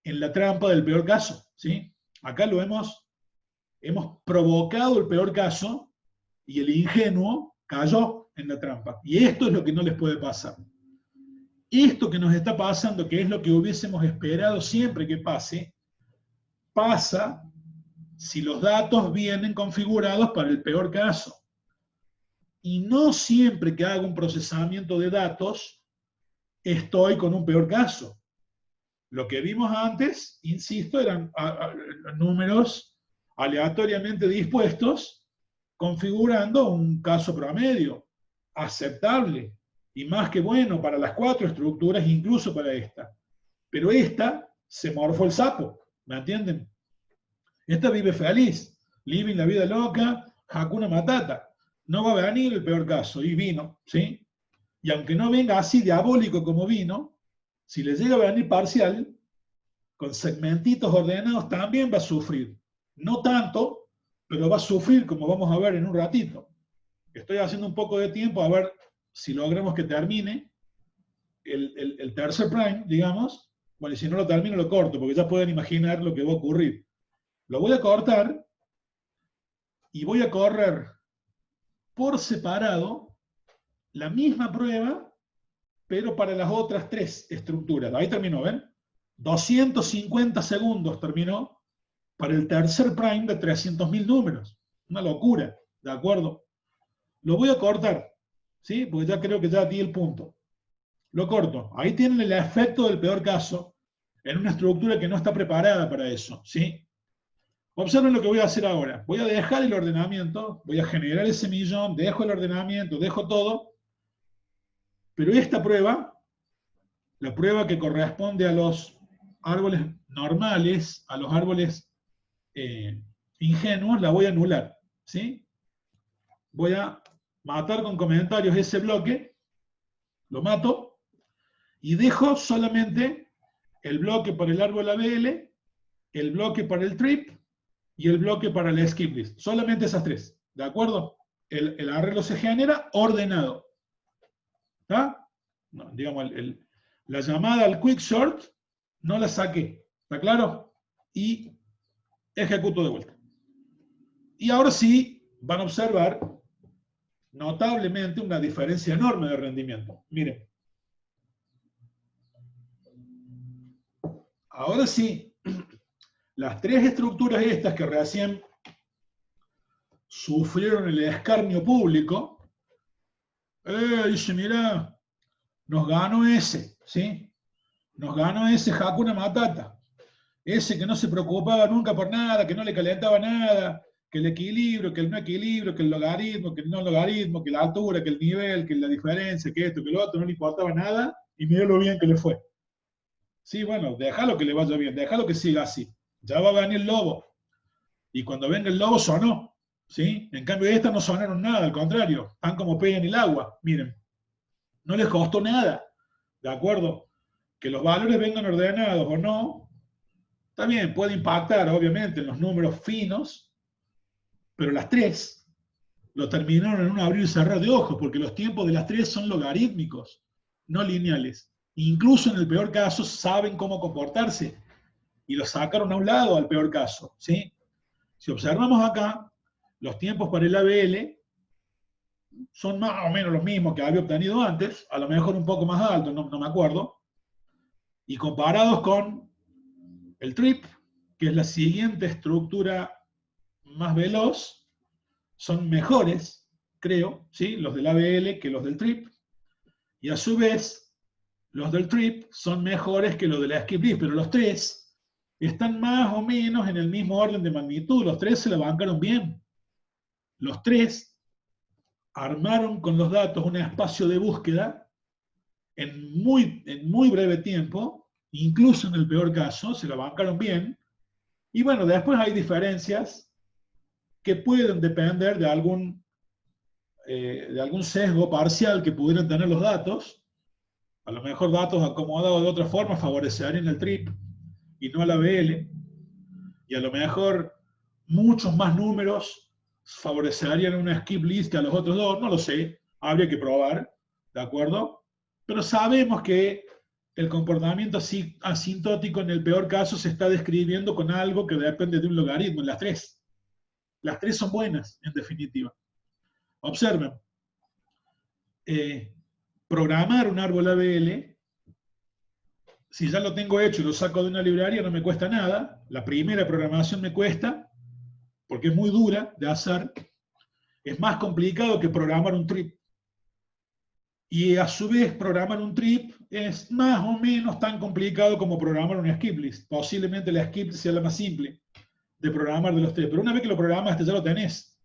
[SPEAKER 1] en la trampa del peor caso, ¿sí? Acá lo hemos provocado el peor caso y el ingenuo cayó en la trampa. Y esto es lo que no les puede pasar. Esto que nos está pasando, que es lo que hubiésemos esperado siempre que pase, pasa si los datos vienen configurados para el peor caso. Y no siempre que haga un procesamiento de datos, estoy con un peor caso. Lo que vimos antes, insisto, eran números aleatoriamente dispuestos, configurando un caso promedio, aceptable, y más que bueno para las 4 estructuras, incluso para esta. Pero esta se morfó el sapo, ¿me entienden? Esta vive feliz, living la vida loca, Hakuna Matata. No va a venir el peor caso, y vino, ¿sí? Y aunque no venga así diabólico como vino, si le llega a venir parcial, con segmentitos ordenados, también va a sufrir. No tanto, pero va a sufrir, como vamos a ver en un ratito. Estoy haciendo un poco de tiempo a ver si logramos que termine el tercer prime, digamos. Bueno, y si no lo termino, lo corto, porque ya pueden imaginar lo que va a ocurrir. Lo voy a cortar y voy a correr por separado la misma prueba, pero para las otras 3 estructuras. Ahí terminó, ¿ven? 250 segundos terminó para el tercer prime de 300.000 números. Una locura, ¿de acuerdo? Lo voy a cortar, ¿sí? Porque ya creo que ya di el punto. Lo corto. Ahí tienen el efecto del peor caso en una estructura que no está preparada para eso, ¿sí? Observen lo que voy a hacer ahora. Voy a dejar el ordenamiento, voy a generar ese millón, dejo el ordenamiento, dejo todo, pero esta prueba, la prueba que corresponde a los árboles normales, a los árboles ingenuos, la voy a anular, ¿sí? Voy a matar con comentarios ese bloque, lo mato, y dejo solamente el bloque para el árbol ABL, el bloque para el trip y el bloque para el skip list. Solamente esas 3, ¿de acuerdo? El arreglo se genera ordenado. ¿Está? No, digamos, la llamada al quick sort no la saqué, ¿está claro? Y ejecuto de vuelta. Y ahora sí van a observar notablemente una diferencia enorme de rendimiento. Miren. Ahora sí, las 3 estructuras estas que recién sufrieron el escarnio público, dice, mira, nos ganó ese, ¿sí? Nos ganó ese Hakuna Matata. Ese que no se preocupaba nunca por nada, que no le calentaba nada, que el equilibrio, que el no equilibrio, que el logaritmo, que el no logaritmo, que la altura, que el nivel, que la diferencia, que esto, que lo otro, no le importaba nada, y mirá lo bien que le fue. Sí, bueno, déjalo que le vaya bien, déjalo que siga así. Ya va a venir el lobo. Y cuando venga el lobo sonó. ¿sí? En cambio, estas no sonaron nada, al contrario, están como pez en el agua. Miren, no les costó nada, ¿de acuerdo? Que los valores vengan ordenados o no, también puede impactar, obviamente, en los números finos, pero las tres lo terminaron en un abrir y cerrar de ojos, porque los tiempos de las tres son logarítmicos, no lineales. Incluso en el peor caso saben cómo comportarse y lo sacaron a un lado al peor caso, ¿sí? Si observamos acá, los tiempos para el ABL son más o menos los mismos que había obtenido antes, a lo mejor un poco más altos, no me acuerdo, y comparados con el TRIP, que es la siguiente estructura más veloz, son mejores, creo, ¿sí? Los del ABL que los del TRIP, y a su vez, los del TRIP son mejores que los de la skip list, pero los tres están más o menos en el mismo orden de magnitud, los tres se la bancaron bien. Los tres armaron con los datos un espacio de búsqueda en muy breve tiempo, incluso en el peor caso, se la bancaron bien. Y bueno, después hay diferencias que pueden depender de algún sesgo parcial que pudieran tener los datos. A lo mejor datos acomodados de otra forma favorecerían el TRIP y no el ABL. Y a lo mejor muchos más números favorecerían una skip list que a los otros dos, no lo sé, habría que probar, ¿de acuerdo? Pero sabemos que el comportamiento asintótico en el peor caso se está describiendo con algo que depende de un logaritmo, en las tres. Las tres son buenas, en definitiva. Observen, programar un árbol ABL, si ya lo tengo hecho y lo saco de una librería, no me cuesta nada. La primera programación me cuesta, porque es muy dura de hacer. Es más complicado que programar un trip. Y a su vez, programar un trip es más o menos tan complicado como programar una skip list. Posiblemente la skip sea la más simple de programar de los tres. Pero una vez que lo programaste, ya lo tenés.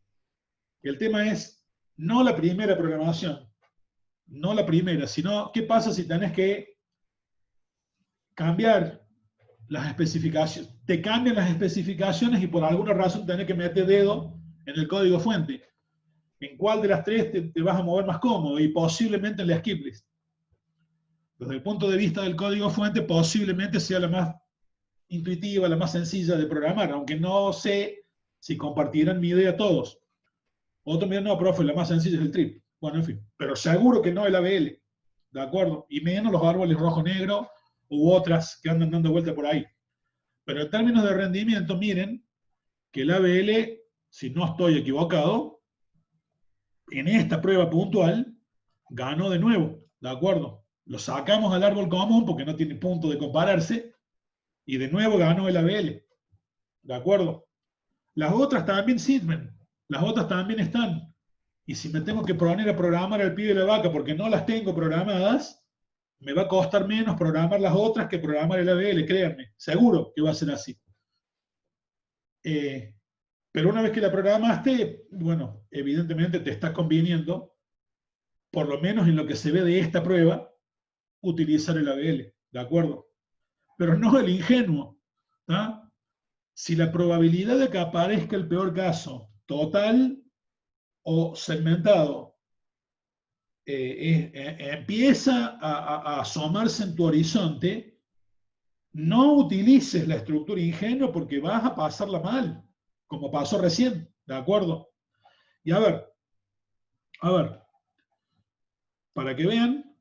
[SPEAKER 1] El tema es no la primera programación, no la primera, sino qué pasa si tenés que cambiar las especificaciones. Te cambian las especificaciones y por alguna razón tenés que meter dedo en el código fuente. ¿En cuál de las tres te vas a mover más cómodo? Y posiblemente en la skip list. Desde el punto de vista del código fuente, posiblemente sea la más intuitiva, la más sencilla de programar, aunque no sé si compartirán mi idea todos. Otro me dice, no, profe, la más sencilla es el trip. Bueno, en fin, pero seguro que no el ABL, ¿de acuerdo? Y menos los árboles rojo-negro u otras que andan dando vuelta por ahí. Pero en términos de rendimiento, miren que el ABL, si no estoy equivocado, en esta prueba puntual, ganó de nuevo, ¿de acuerdo? Lo sacamos al árbol común porque no tiene punto de compararse, y de nuevo ganó el ABL, ¿de acuerdo? Las otras también sirven, las otras también están. Y si me tengo que poner a programar al pie de la vaca porque no las tengo programadas, me va a costar menos programar las otras que programar el ABL, créanme, seguro que va a ser así. Pero una vez que la programaste, bueno, evidentemente te está conviniendo, por lo menos en lo que se ve de esta prueba, utilizar el ABL, ¿de acuerdo? Pero no el ingenuo. ¿tá? Si la probabilidad de que aparezca el peor caso total o segmentado empieza a asomarse en tu horizonte, no utilices la estructura ingenua porque vas a pasarla mal, como pasó recién, ¿de acuerdo? Y a ver, para que vean,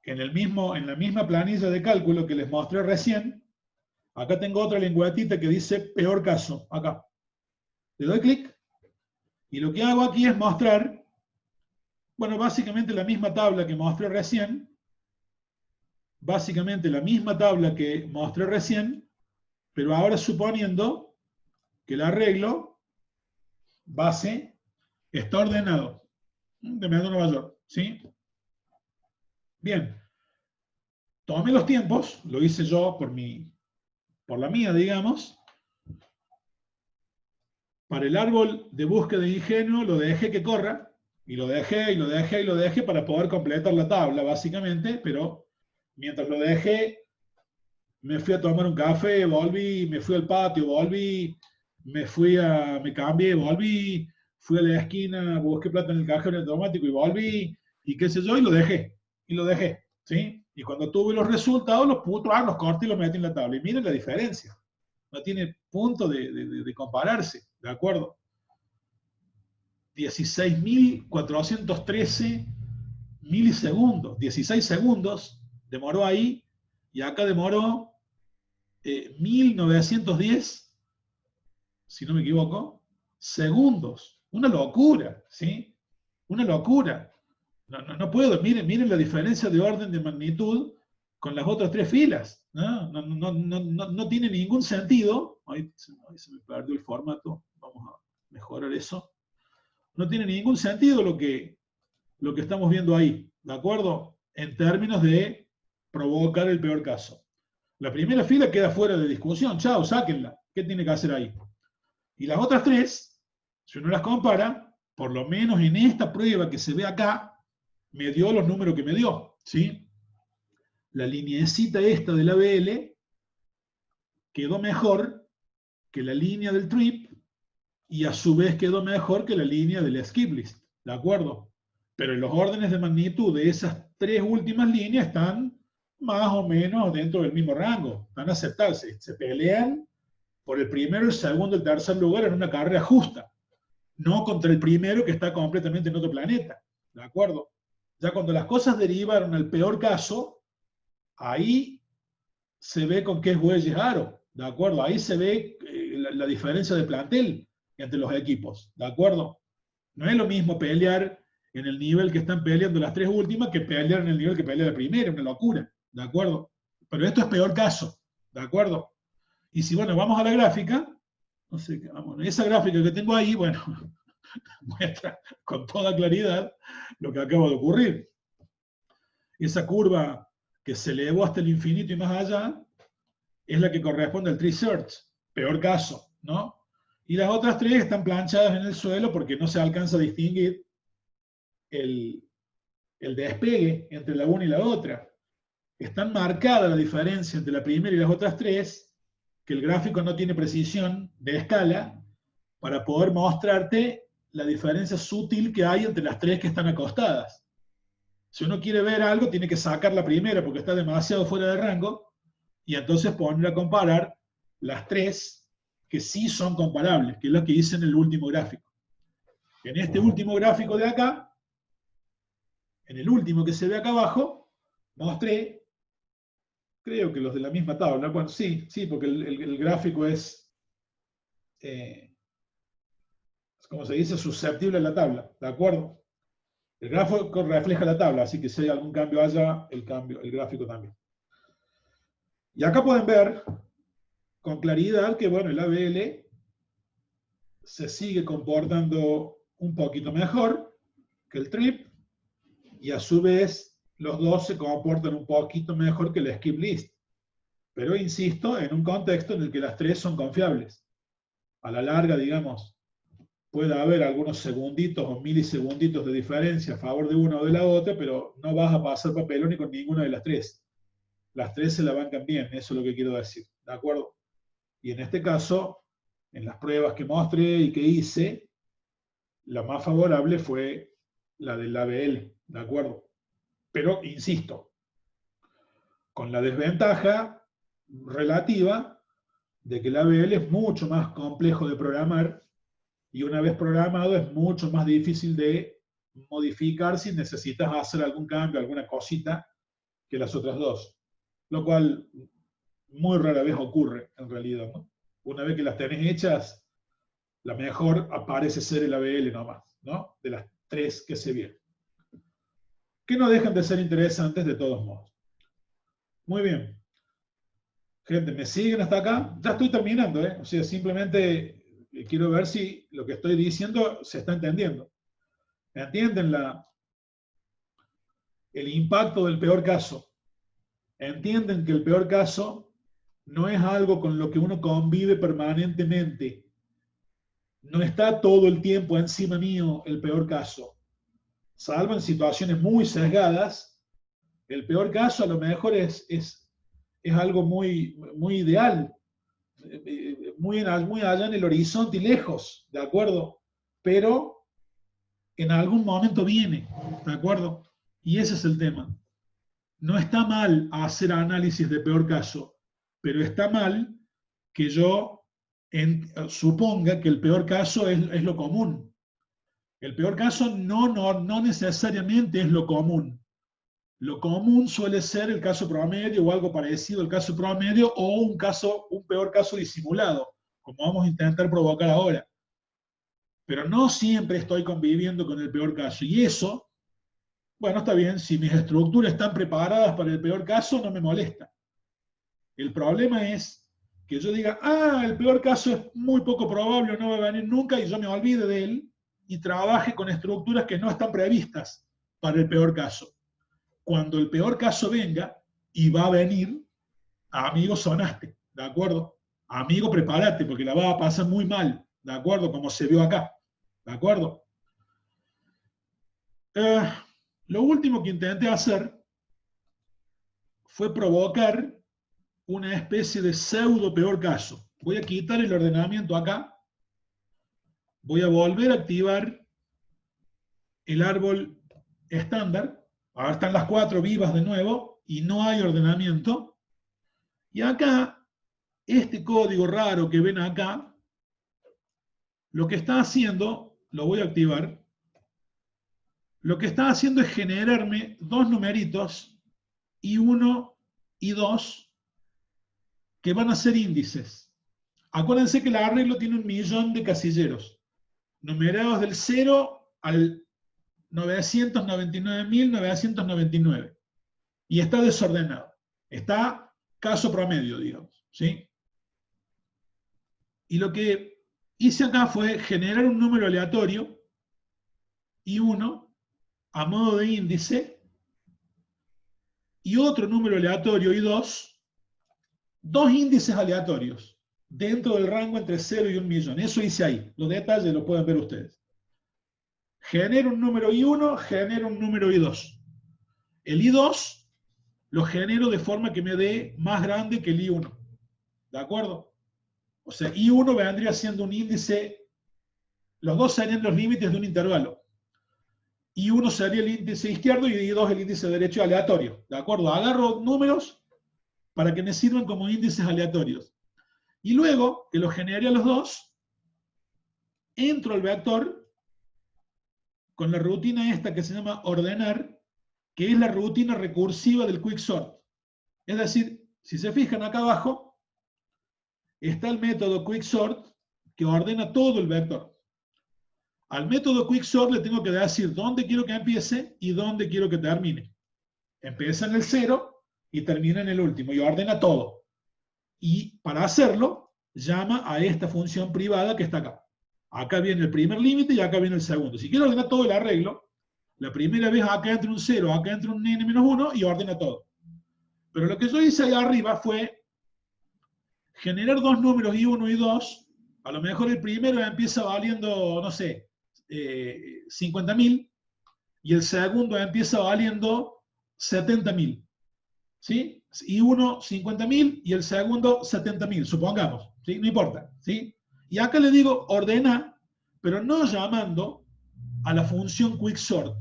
[SPEAKER 1] en la misma planilla de cálculo que les mostré recién, acá tengo otra lengüetita que dice peor caso, acá. Le doy clic y lo que hago aquí es mostrar, bueno, básicamente la misma tabla que mostré recién, pero ahora suponiendo que el arreglo base está ordenado de menor a mayor, ¿sí? Bien, tomé los tiempos, lo hice yo por la mía, digamos. Para el árbol de búsqueda ingenuo lo dejé que corra, y lo dejé para poder completar la tabla, básicamente, pero mientras lo dejé, me fui a tomar un café, volví, me fui al patio, volví, me cambié, volví, fui a la esquina, busqué plata en el cajero automático y volví, y qué sé yo, y lo dejé, ¿sí? Y cuando tuve los resultados, los corté y los metí en la tabla. Y miren la diferencia. No tiene punto de compararse, ¿de acuerdo? 16.413 milisegundos, 16 segundos demoró ahí, y acá demoró 1910, si no me equivoco, segundos. Una locura, ¿sí? Una locura. No puedo, miren la diferencia de orden de magnitud con las otras tres filas. No tiene ningún sentido. Ahí se me perdió el formato, vamos a mejorar eso. No tiene ningún sentido lo que estamos viendo ahí, ¿de acuerdo? En términos de provocar el peor caso. La primera fila queda fuera de discusión, chao, sáquenla. ¿Qué tiene que hacer ahí? Y las otras tres, si uno las compara, por lo menos en esta prueba que se ve acá, me dio los números que me dio, ¿sí? La lineecita esta del ABL quedó mejor que la línea del trip, y a su vez quedó mejor que la línea del skip list, ¿de acuerdo? Pero los órdenes de magnitud de esas tres últimas líneas están más o menos dentro del mismo rango, están aceptables, se pelean por el primero, el segundo, el tercer lugar en una carrera justa, no contra el primero que está completamente en otro planeta, ¿de acuerdo? Ya cuando las cosas derivaron al peor caso, ahí se ve con qué bueyes aro, ¿de acuerdo? Ahí se ve la diferencia de plantel entre los equipos, ¿de acuerdo? No es lo mismo pelear en el nivel que están peleando las tres últimas que pelear en el nivel que pelea la primera, una locura, ¿de acuerdo? Pero esto es peor caso, ¿de acuerdo? Y si, bueno, vamos a la gráfica, no sé, vamos, esa gráfica que tengo ahí, bueno, muestra con toda claridad lo que acaba de ocurrir. Esa curva que se elevó hasta el infinito y más allá es la que corresponde al tree search, peor caso, ¿no? Y las otras tres están planchadas en el suelo porque no se alcanza a distinguir el despegue entre la una y la otra. Es tan marcada la diferencia entre la primera y las otras tres que el gráfico no tiene precisión de escala para poder mostrarte la diferencia sutil que hay entre las tres que están acostadas. Si uno quiere ver algo, tiene que sacar la primera porque está demasiado fuera de rango y entonces poner a comparar las tres que sí son comparables, que es lo que hice en el último gráfico. En este último gráfico de acá, en el último que se ve acá abajo, mostré, creo que los de la misma tabla, bueno, sí, porque el gráfico es, como se dice, susceptible a la tabla, ¿de acuerdo? El gráfico refleja la tabla, así que si hay algún cambio allá, el gráfico también. Y acá pueden ver con claridad que, bueno, el ABL se sigue comportando un poquito mejor que el trip, y a su vez los dos se comportan un poquito mejor que el skip list. Pero insisto, en un contexto en el que las tres son confiables. A la larga, digamos, puede haber algunos segunditos o milisegunditos de diferencia a favor de una o de la otra, pero no vas a pasar papelón ni con ninguna de las tres. Las tres se la bancan bien, eso es lo que quiero decir, ¿de acuerdo? Y en este caso, en las pruebas que mostré y que hice, la más favorable fue la del ABL, ¿de acuerdo? Pero, insisto, con la desventaja relativa de que el ABL es mucho más complejo de programar y una vez programado es mucho más difícil de modificar si necesitas hacer algún cambio, alguna cosita que las otras dos. Lo cual muy rara vez ocurre en realidad, ¿no? Una vez que las tenés hechas, la mejor aparece ser el ABL nomás, ¿no? De las tres que se vienen. Que no dejan de ser interesantes de todos modos. Muy bien. Gente, ¿me siguen hasta acá? Ya estoy terminando, ¿eh? O sea, simplemente quiero ver si lo que estoy diciendo se está entendiendo. ¿Entienden el impacto del peor caso? ¿Entienden que el peor caso no es algo con lo que uno convive permanentemente? No está todo el tiempo encima mío el peor caso. Salvo en situaciones muy sesgadas, el peor caso a lo mejor es algo muy, muy ideal, muy allá en el horizonte y lejos, ¿de acuerdo? pero en algún momento viene, ¿de acuerdo? Y ese es el tema. No está mal hacer análisis de peor caso, pero está mal que yo suponga que el peor caso es lo común. El peor caso no necesariamente es lo común. Lo común suele ser el caso promedio o algo parecido al caso promedio o un peor caso disimulado, como vamos a intentar provocar ahora. Pero no siempre estoy conviviendo con el peor caso. Y eso, bueno, está bien, si mis estructuras están preparadas para el peor caso, no me molesta. El problema es que yo diga, el peor caso es muy poco probable, no va a venir nunca, y yo me olvide de él y trabaje con estructuras que no están previstas para el peor caso. Cuando el peor caso venga, y va a venir, amigo, sonaste, ¿de acuerdo? Amigo, prepárate, porque la vas a pasar muy mal, ¿de acuerdo? Como se vio acá, ¿de acuerdo? Lo último que intenté hacer fue provocar una especie de pseudo peor caso. Voy a quitar el ordenamiento acá, voy a volver a activar el árbol estándar, ahora están las 4 vivas de nuevo y no hay ordenamiento, y acá, este código raro que ven acá, lo que está haciendo, lo voy a activar, lo que está haciendo es generarme dos numeritos, I1 y 2, que van a ser índices. Acuérdense que el arreglo tiene 1.000.000 de casilleros, numerados del 0 al 999.999. Y está desordenado. Está caso promedio, digamos. ¿Sí? Y lo que hice acá fue generar un número aleatorio, I1, a modo de índice, y otro número aleatorio, I2, dos índices aleatorios, dentro del rango entre 0 y 1.000.000. Eso hice ahí. Los detalles los pueden ver ustedes. Genero un número I1, genero un número I2. El I2 lo genero de forma que me dé más grande que el I1. ¿De acuerdo? O sea, I1 vendría siendo un índice, los dos serían los límites de un intervalo. I1 sería el índice izquierdo y I2 el índice derecho aleatorio. ¿De acuerdo? Agarro números para que me sirvan como índices aleatorios. Y luego, que los genere a los dos, entro al vector con la rutina esta que se llama ordenar, que es la rutina recursiva del quicksort. Es decir, si se fijan acá abajo, está el método quicksort que ordena todo el vector. Al método quicksort le tengo que decir dónde quiero que empiece y dónde quiero que termine. Empieza en el 0 y termina en el último y ordena todo. Y para hacerlo, llama a esta función privada que está acá. Acá viene el primer límite y acá viene el segundo. Si quiero ordenar todo el arreglo, la primera vez acá entra un 0, acá entra un n-1 y ordena todo. Pero lo que yo hice ahí arriba fue generar dos números I1 y 2. A lo mejor el primero empieza valiendo, no sé, 50.000 y el segundo empieza valiendo 70.000. ¿Sí? I1 50.000 y el segundo 70.000, supongamos. ¿Sí? No importa. ¿Sí? Y acá le digo ordena, pero no llamando a la función quicksort.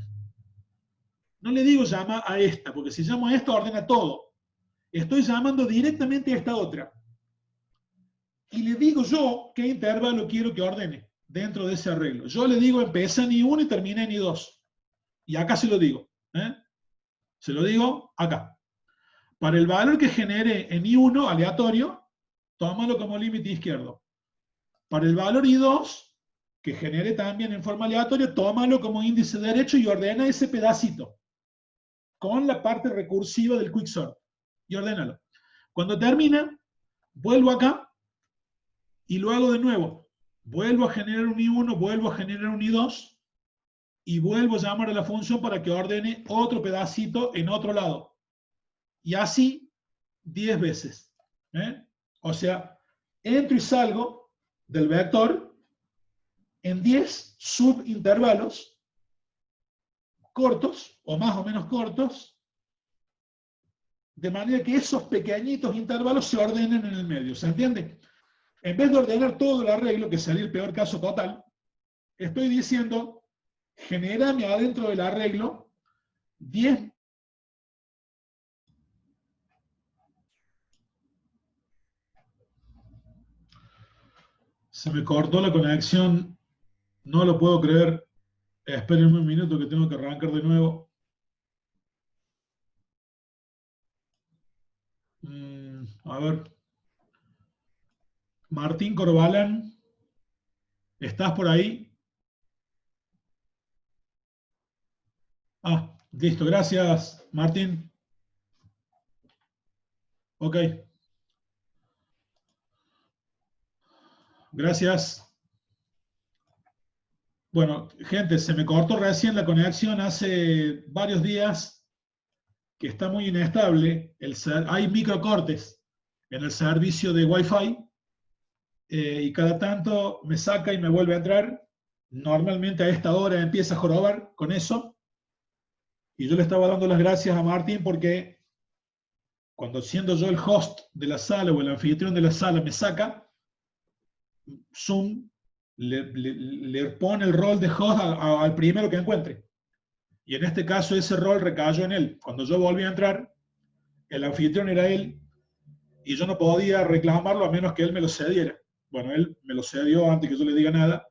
[SPEAKER 1] No le digo llama a esta, porque si llamo a esta ordena todo. Estoy llamando directamente a esta otra. Y le digo yo qué intervalo quiero que ordene dentro de ese arreglo. Yo le digo empieza en I1 y termina en I2. Y acá se lo digo. Se lo digo acá. Para el valor que genere en I1 aleatorio, tómalo como límite izquierdo. Para el valor I2, que genere también en forma aleatoria, tómalo como índice derecho y ordena ese pedacito con la parte recursiva del quicksort. Y ordénalo. Cuando termina, vuelvo acá y lo hago de nuevo. Vuelvo a generar un I1, vuelvo a generar un I2 y vuelvo a llamar a la función para que ordene otro pedacito en otro lado. Y así 10 veces. O sea, entro y salgo del vector en 10 subintervalos cortos, o más o menos cortos, de manera que esos pequeñitos intervalos se ordenen en el medio. ¿Se entiende? En vez de ordenar todo el arreglo, que sería el peor caso total, estoy diciendo, genérame adentro del arreglo 10. Se me cortó la conexión, no lo puedo creer. Espérenme un minuto que tengo que arrancar de nuevo. A ver. Martín Corbalán, ¿estás por ahí? Ah, listo, gracias, Martín. Ok. Gracias. Bueno, gente, se me cortó recién la conexión hace varios días que está muy inestable. Hay microcortes en el servicio de Wi-Fi y cada tanto me saca y me vuelve a entrar. Normalmente a esta hora empieza a jorobar con eso. Y yo le estaba dando las gracias a Martín porque cuando siendo yo el host de la sala o el anfitrión de la sala me saca, Zoom le pone el rol de host al primero que encuentre. Y en este caso ese rol recayó en él. Cuando yo volví a entrar, el anfitrión era él y yo no podía reclamarlo a menos que él me lo cediera. Bueno, él me lo cedió antes que yo le diga nada,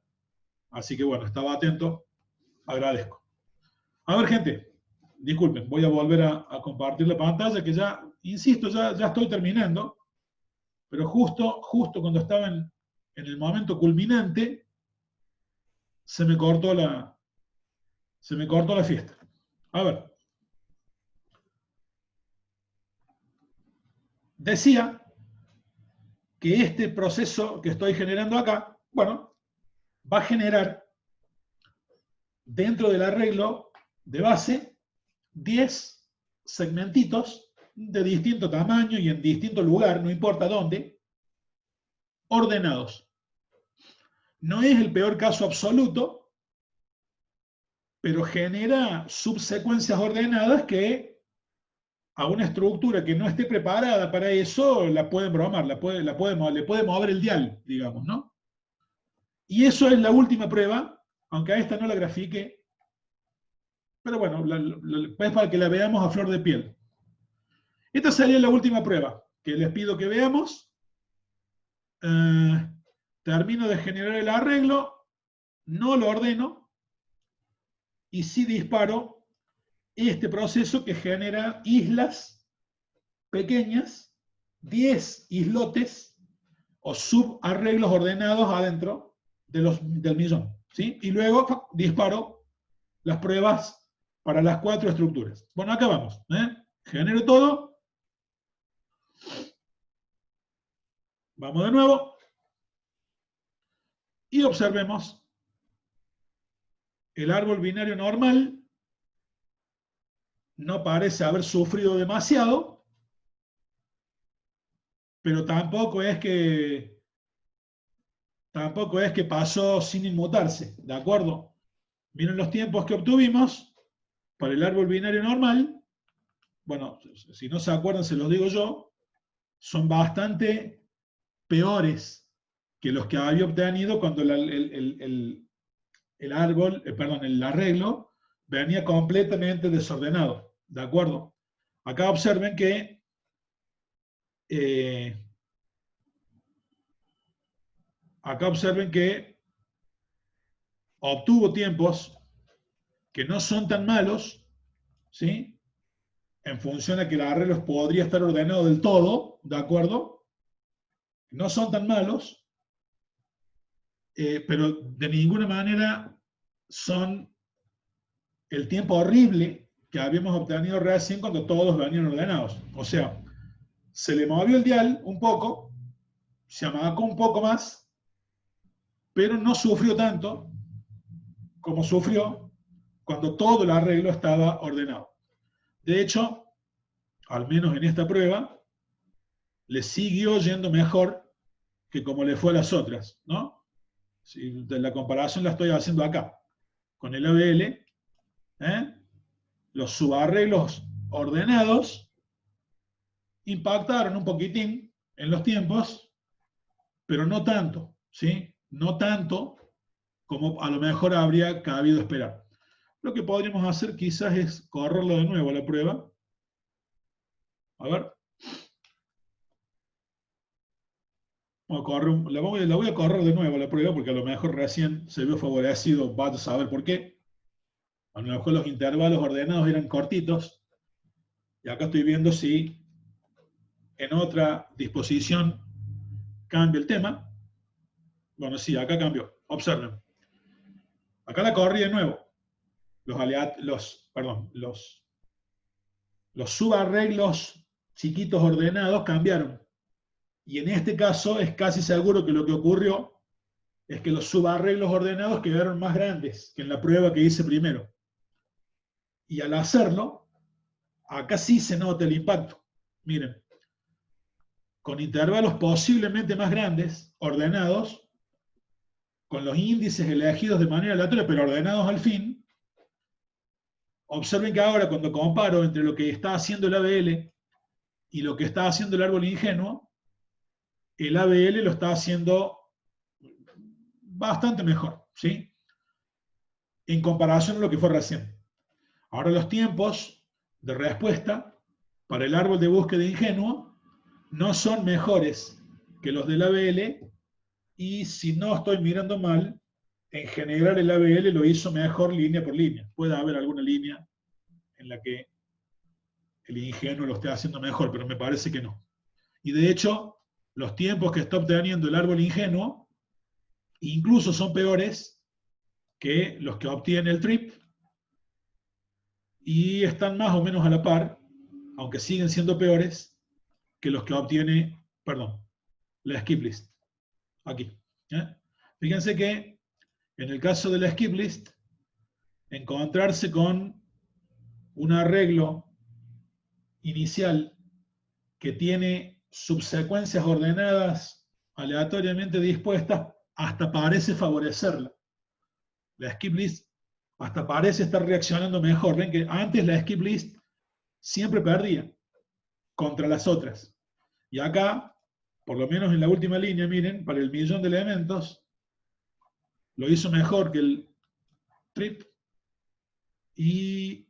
[SPEAKER 1] así que bueno, estaba atento, agradezco. A ver, gente, disculpen, voy a volver a compartir la pantalla que ya, insisto, ya estoy terminando, pero justo cuando estaba en el momento culminante, se me cortó la fiesta. A ver, decía que este proceso que estoy generando acá, bueno, va a generar dentro del arreglo de base 10 segmentitos de distinto tamaño y en distinto lugar, no importa dónde, ordenados. No es el peor caso absoluto, pero genera subsecuencias ordenadas que a una estructura que no esté preparada para eso la pueden bromar, le puede mover el dial, digamos, ¿no? Y eso es la última prueba, aunque a esta no la grafique, pero bueno, es para que la veamos a flor de piel. Esta sería la última prueba que les pido que veamos. Termino de generar el arreglo, no lo ordeno y sí disparo este proceso que genera islas pequeñas, 10 islotes o subarreglos ordenados adentro del millón. ¿Sí? Y luego disparo las pruebas para las 4 estructuras. Bueno, acá vamos. Genero todo. Vamos de nuevo. Y observemos el árbol binario normal. No parece haber sufrido demasiado, pero tampoco es que pasó sin inmutarse, ¿de acuerdo? Miren los tiempos que obtuvimos para el árbol binario normal. Bueno, si no se acuerdan, se los digo yo, son bastante peores que los que había obtenido cuando el arreglo venía completamente desordenado, ¿de acuerdo? Acá observen que obtuvo tiempos que no son tan malos, ¿sí? En función de que el arreglo podría estar ordenado del todo, ¿de acuerdo? No son tan malos, pero de ninguna manera son el tiempo horrible que habíamos obtenido recién cuando todos venían ordenados. O sea, se le movió el dial un poco, se amagó un poco más, pero no sufrió tanto como sufrió cuando todo el arreglo estaba ordenado. De hecho, al menos en esta prueba, le siguió yendo mejor que como le fue a las otras, ¿no? Si de la comparación la estoy haciendo acá, con el ABL, los subarreglos ordenados impactaron un poquitín en los tiempos, pero no tanto, ¿sí? No tanto como a lo mejor habría cabido esperar. Lo que podríamos hacer quizás es correrlo de nuevo a la prueba. A ver. La voy a correr de nuevo a la prueba porque a lo mejor recién se vio favorecido, vaya a saber por qué. A lo mejor los intervalos ordenados eran cortitos. Y acá estoy viendo si en otra disposición cambia el tema. Bueno, sí, acá cambió. Observen. Acá la corrí de nuevo. Los subarreglos chiquitos ordenados cambiaron. Y en este caso es casi seguro que lo que ocurrió es que los subarreglos ordenados quedaron más grandes que en la prueba que hice primero. Y al hacerlo, acá sí se nota el impacto. Miren, con intervalos posiblemente más grandes, ordenados, con los índices elegidos de manera aleatoria, pero ordenados al fin, observen que ahora cuando comparo entre lo que está haciendo el ABL y lo que está haciendo el árbol ingenuo, el ABL lo está haciendo bastante mejor, ¿sí? En comparación a lo que fue recién. Ahora los tiempos de respuesta para el árbol de búsqueda ingenuo no son mejores que los del ABL, y si no estoy mirando mal, en general el ABL lo hizo mejor línea por línea. Puede haber alguna línea en la que el ingenuo lo esté haciendo mejor, pero me parece que no. Y de hecho, los tiempos que está obteniendo el árbol ingenuo incluso son peores que los que obtiene el trip, y están más o menos a la par, aunque siguen siendo peores que los que obtiene, perdón, la skip list. Aquí. Fíjense que en el caso de la skip list, encontrarse con un arreglo inicial que tiene subsecuencias ordenadas aleatoriamente dispuestas hasta parece favorecerla. La skip list hasta parece estar reaccionando mejor. Ven que antes la skip list siempre perdía contra las otras. Y acá, por lo menos en la última línea, miren, para el millón de elementos, lo hizo mejor que el trip y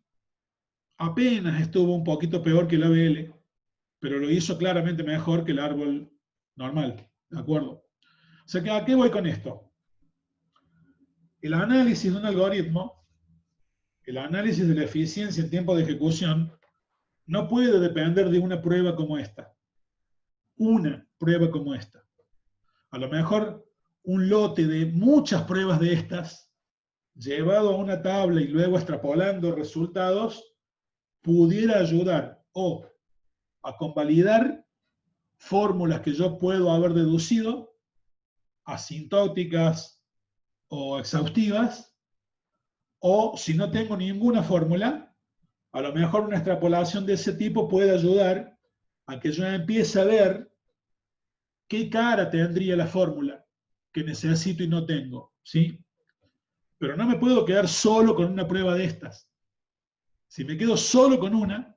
[SPEAKER 1] apenas estuvo un poquito peor que el ABL, pero lo hizo claramente mejor que el árbol normal, ¿de acuerdo? O sea, ¿a qué voy con esto? El análisis de un algoritmo, el análisis de la eficiencia en tiempo de ejecución, no puede depender de una prueba como esta. Una prueba como esta. A lo mejor un lote de muchas pruebas de estas, llevado a una tabla y luego extrapolando resultados, pudiera ayudar o a convalidar fórmulas que yo puedo haber deducido, asintóticas o exhaustivas, o si no tengo ninguna fórmula, a lo mejor una extrapolación de ese tipo puede ayudar a que yo empiece a ver qué cara tendría la fórmula que necesito y no tengo, ¿sí? Pero no me puedo quedar solo con una prueba de estas. Si me quedo solo con una,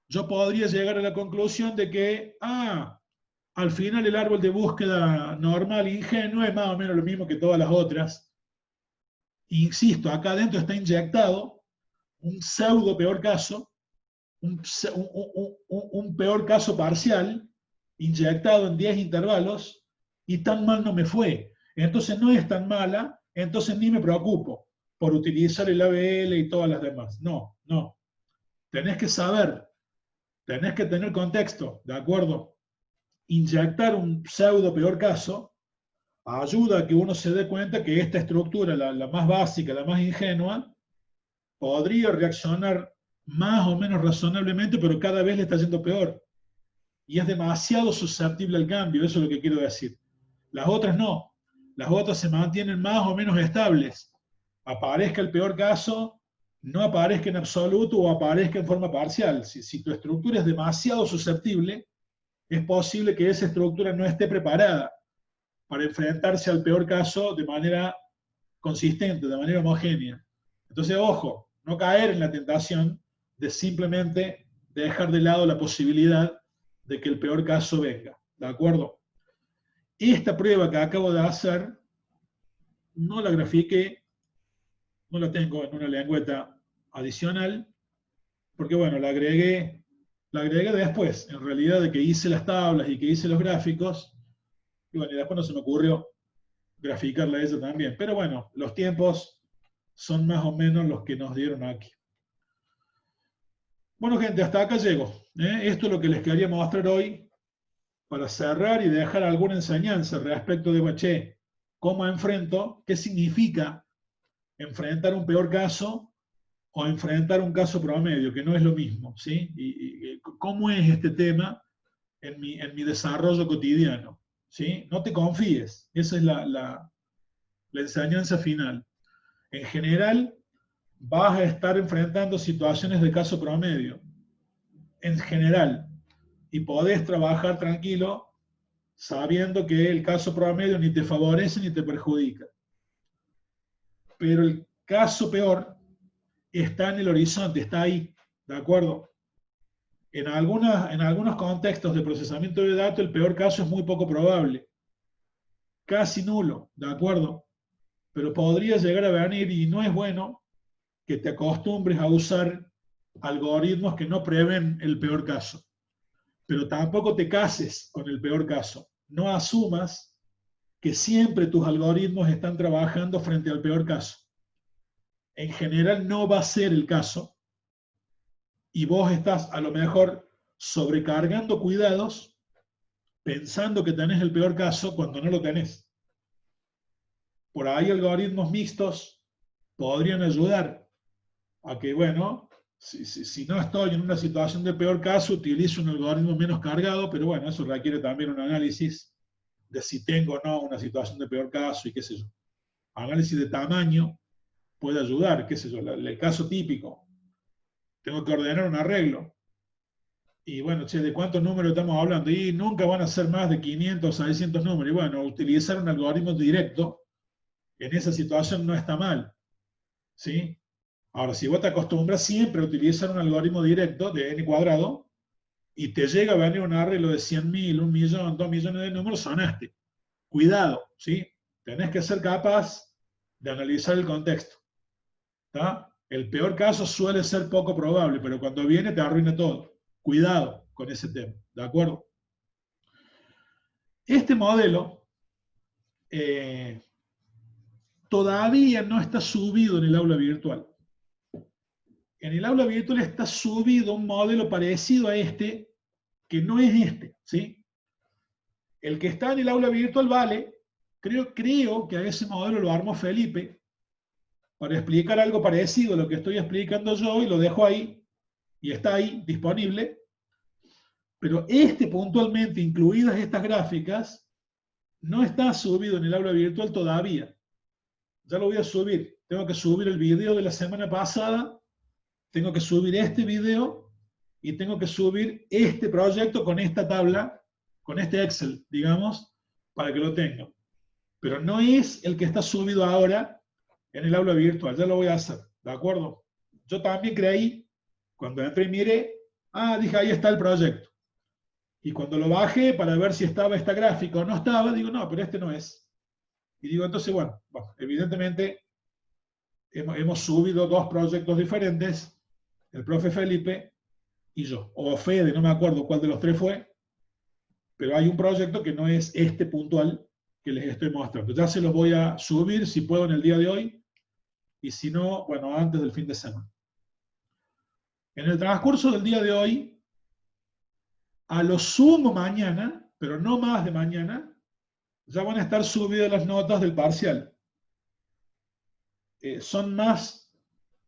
[SPEAKER 1] yo podría llegar a la conclusión de que, al final el árbol de búsqueda normal ingenuo es más o menos lo mismo que todas las otras. Insisto, acá adentro está inyectado un pseudo peor caso, un peor caso parcial, inyectado en 10 intervalos, y tan mal no me fue. Entonces no es tan mala, entonces ni me preocupo por utilizar el ABL y todas las demás. No, no. Tenés que saber, tenés que tener contexto, ¿de acuerdo? Inyectar un pseudo peor caso ayuda a que uno se dé cuenta que esta estructura, la más básica, la más ingenua, podría reaccionar más o menos razonablemente, pero cada vez le está yendo peor. Y es demasiado susceptible al cambio, eso es lo que quiero decir. Las otras no. Las otras se mantienen más o menos estables. Aparezca el peor caso, no aparezca en absoluto o aparezca en forma parcial. Si tu estructura es demasiado susceptible, es posible que esa estructura no esté preparada para enfrentarse al peor caso de manera consistente, de manera homogénea. Entonces, ojo, no caer en la tentación de simplemente dejar de lado la posibilidad de que el peor caso venga. ¿De acuerdo? Esta prueba que acabo de hacer no la grafiqué, no la tengo en una lengüeta adicional, porque bueno, la agregué después, en realidad, de que hice las tablas y que hice los gráficos, y bueno, y después no se me ocurrió graficarla a ella también. Pero bueno, los tiempos son más o menos los que nos dieron aquí. Bueno, gente, hasta acá llego. Esto es lo que les quería mostrar hoy para cerrar y dejar alguna enseñanza respecto de, che, cómo enfrento, qué significa enfrentar un peor caso o enfrentar un caso promedio, que no es lo mismo, ¿sí? Y cómo es este tema en mi desarrollo cotidiano, ¿sí? No te confíes, esa es la enseñanza final. En general, vas a estar enfrentando situaciones de caso promedio, en general, y podés trabajar tranquilo sabiendo que el caso promedio ni te favorece ni te perjudica. Pero el caso peor está en el horizonte, está ahí, ¿de acuerdo? En algunos contextos de procesamiento de datos, el peor caso es muy poco probable, casi nulo, ¿de acuerdo? Pero podría llegar a venir y no es bueno que te acostumbres a usar algoritmos que no prevén el peor caso. Pero tampoco te cases con el peor caso. No asumas que siempre tus algoritmos están trabajando frente al peor caso. En general no va a ser el caso y vos estás a lo mejor sobrecargando cuidados pensando que tenés el peor caso cuando no lo tenés. Por ahí algoritmos mixtos podrían ayudar a que, bueno, si no estoy en una situación de peor caso, utilizo un algoritmo menos cargado, pero bueno, eso requiere también un análisis de si tengo o no una situación de peor caso y qué sé yo. Análisis de tamaño puede ayudar, qué sé yo, el caso típico. Tengo que ordenar un arreglo. Y bueno, che, ¿de cuántos números estamos hablando? Y nunca van a ser más de 500 o 600 números. Y bueno, utilizar un algoritmo directo en esa situación no está mal. ¿Sí? Ahora, si vos te acostumbras siempre a utilizar un algoritmo directo de n cuadrado y te llega a venir un arreglo de 100.000, 1.000.000, 2 millones de números, sonaste. Cuidado, ¿sí? Tenés que ser capaz de analizar el contexto. ¿Tá? El peor caso suele ser poco probable, pero cuando viene te arruina todo. Cuidado con ese tema, ¿de acuerdo? Este modelo todavía no está subido en el aula virtual. En el aula virtual está subido un modelo parecido a este, que no es este, ¿sí? El que está en el aula virtual vale, creo que a ese modelo lo armó Felipe para explicar algo parecido a lo que estoy explicando yo y lo dejo ahí, y está ahí disponible. Pero este puntualmente, incluidas estas gráficas, no está subido en el aula virtual todavía. Ya lo voy a subir. Tengo que subir el video de la semana pasada, tengo que subir este video y tengo que subir este proyecto con esta tabla, con este Excel, digamos, para que lo tenga. Pero no es el que está subido ahora en el aula virtual. Ya lo voy a hacer, ¿de acuerdo? Yo también creí, cuando entré y miré, dije, ahí está el proyecto. Y cuando lo bajé para ver si estaba esta gráfica o no estaba, digo, no, pero este no es. Y digo, entonces, bueno evidentemente hemos subido dos proyectos diferentes, el profe Felipe y yo, o Fede, no me acuerdo cuál de los tres fue, pero hay un proyecto que no es este puntual que les estoy mostrando. Ya se los voy a subir si puedo en el día de hoy, y si no, bueno, antes del fin de semana. En el transcurso del día de hoy, a lo sumo mañana, pero no más de mañana, ya van a estar subidas las notas del parcial. Son más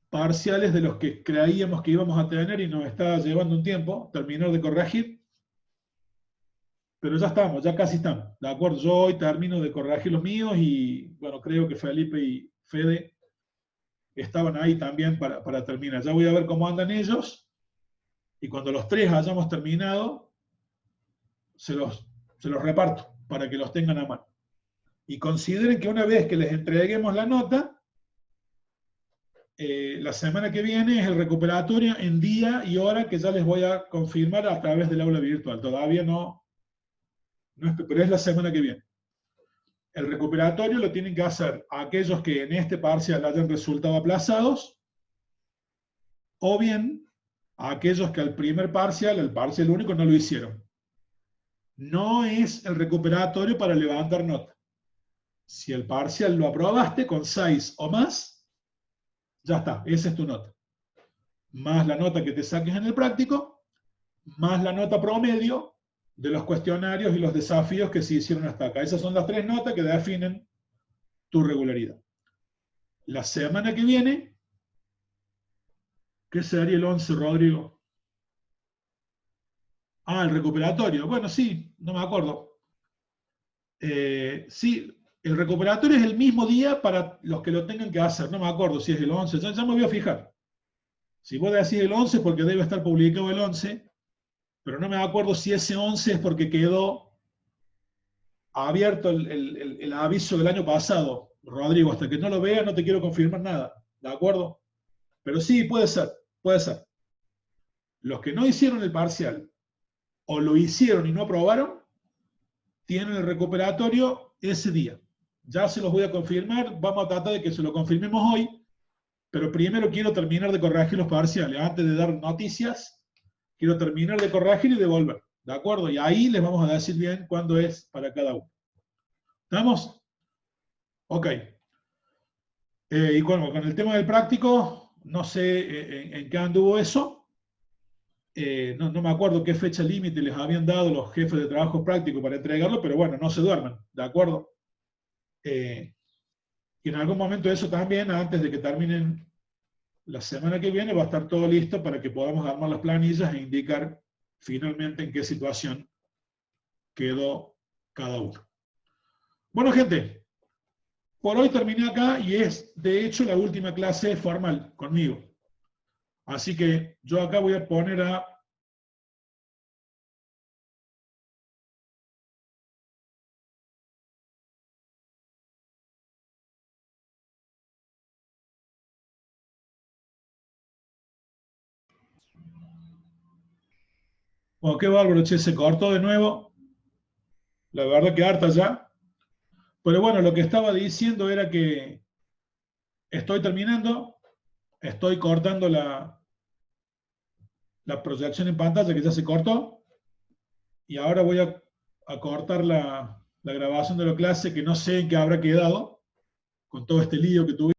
[SPEAKER 1] parciales de los que creíamos que íbamos a tener y nos está llevando un tiempo terminar de corregir. Pero ya estamos, ya casi estamos. ¿De acuerdo? Yo hoy termino de corregir los míos y, bueno, creo que Felipe y Fede estaban ahí también para terminar. Ya voy a ver cómo andan ellos y cuando los tres hayamos terminado, se los reparto para que los tengan a mano. Y consideren que una vez que les entreguemos la nota, la semana que viene es el recuperatorio en día y hora que ya les voy a confirmar a través del aula virtual. Todavía no pero es la semana que viene. El recuperatorio lo tienen que hacer aquellos que en este parcial hayan resultado aplazados, o bien aquellos que al primer parcial, el parcial único, no lo hicieron. No es el recuperatorio para levantar nota. Si el parcial lo aprobaste con 6 o más, ya está, esa es tu nota. Más la nota que te saques en el práctico, más la nota promedio de los cuestionarios y los desafíos que se hicieron hasta acá. Esas son las 3 notas que definen tu regularidad. La semana que viene, ¿qué sería el 11, Rodrigo? Ah, el recuperatorio. Bueno, sí, no me acuerdo. Sí, el recuperatorio es el mismo día para los que lo tengan que hacer. No me acuerdo si es el 11. Ya me voy a fijar. Si vos decís el 11, porque debe estar publicado el 11, pero no me acuerdo si ese 11 es porque quedó abierto el aviso del año pasado. Rodrigo, hasta que no lo vea no te quiero confirmar nada. ¿De acuerdo? Pero sí, puede ser, puede ser. Los que no hicieron el parcial o lo hicieron y no aprobaron, tienen el recuperatorio ese día. Ya se los voy a confirmar, vamos a tratar de que se lo confirmemos hoy, pero primero quiero terminar de corregir los parciales. Antes de dar noticias, quiero terminar de corregir y devolver. ¿De acuerdo? Y ahí les vamos a decir bien cuándo es para cada uno. ¿Estamos? Ok. Y bueno, con el tema del práctico, no sé en qué anduvo eso. No me acuerdo qué fecha límite les habían dado los jefes de trabajo práctico para entregarlo, pero bueno, no se duerman, ¿de acuerdo? Y en algún momento eso también, antes de que terminen la semana que viene, va a estar todo listo para que podamos armar las planillas e indicar finalmente en qué situación quedó cada uno. Bueno, gente, por hoy terminé acá y es de hecho la última clase formal conmigo. Así que yo acá voy a poner a... Bueno, qué bárbaro, che, se cortó de nuevo. La verdad que harta ya. Pero bueno, lo que estaba diciendo era que estoy terminando, estoy cortando la proyección en pantalla que ya se cortó, y ahora voy a cortar la grabación de la clase que no sé en qué habrá quedado con todo este lío que tuve.